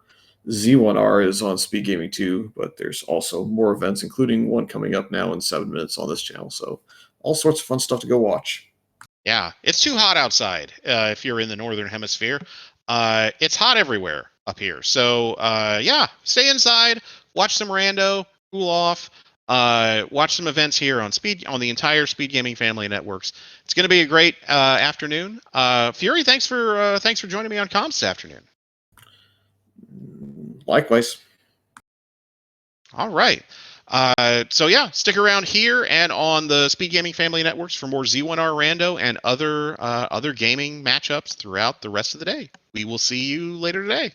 Z1R is on SpeedGaming 2, but there's also more events, including one coming up now in 7 minutes on this channel. So all sorts of fun stuff to go watch. Yeah, it's too hot outside if you're in the northern hemisphere. It's hot everywhere up here. So yeah, stay inside, watch some rando, cool off, watch some events here on the entire Speed Gaming family of networks. It's going to be a great afternoon. Fury, thanks for joining me on comms this afternoon. Likewise. All right. So yeah, stick around here and on the Speed Gaming family networks for more Z1R Rando and other gaming matchups throughout the rest of the day. We will see you later today.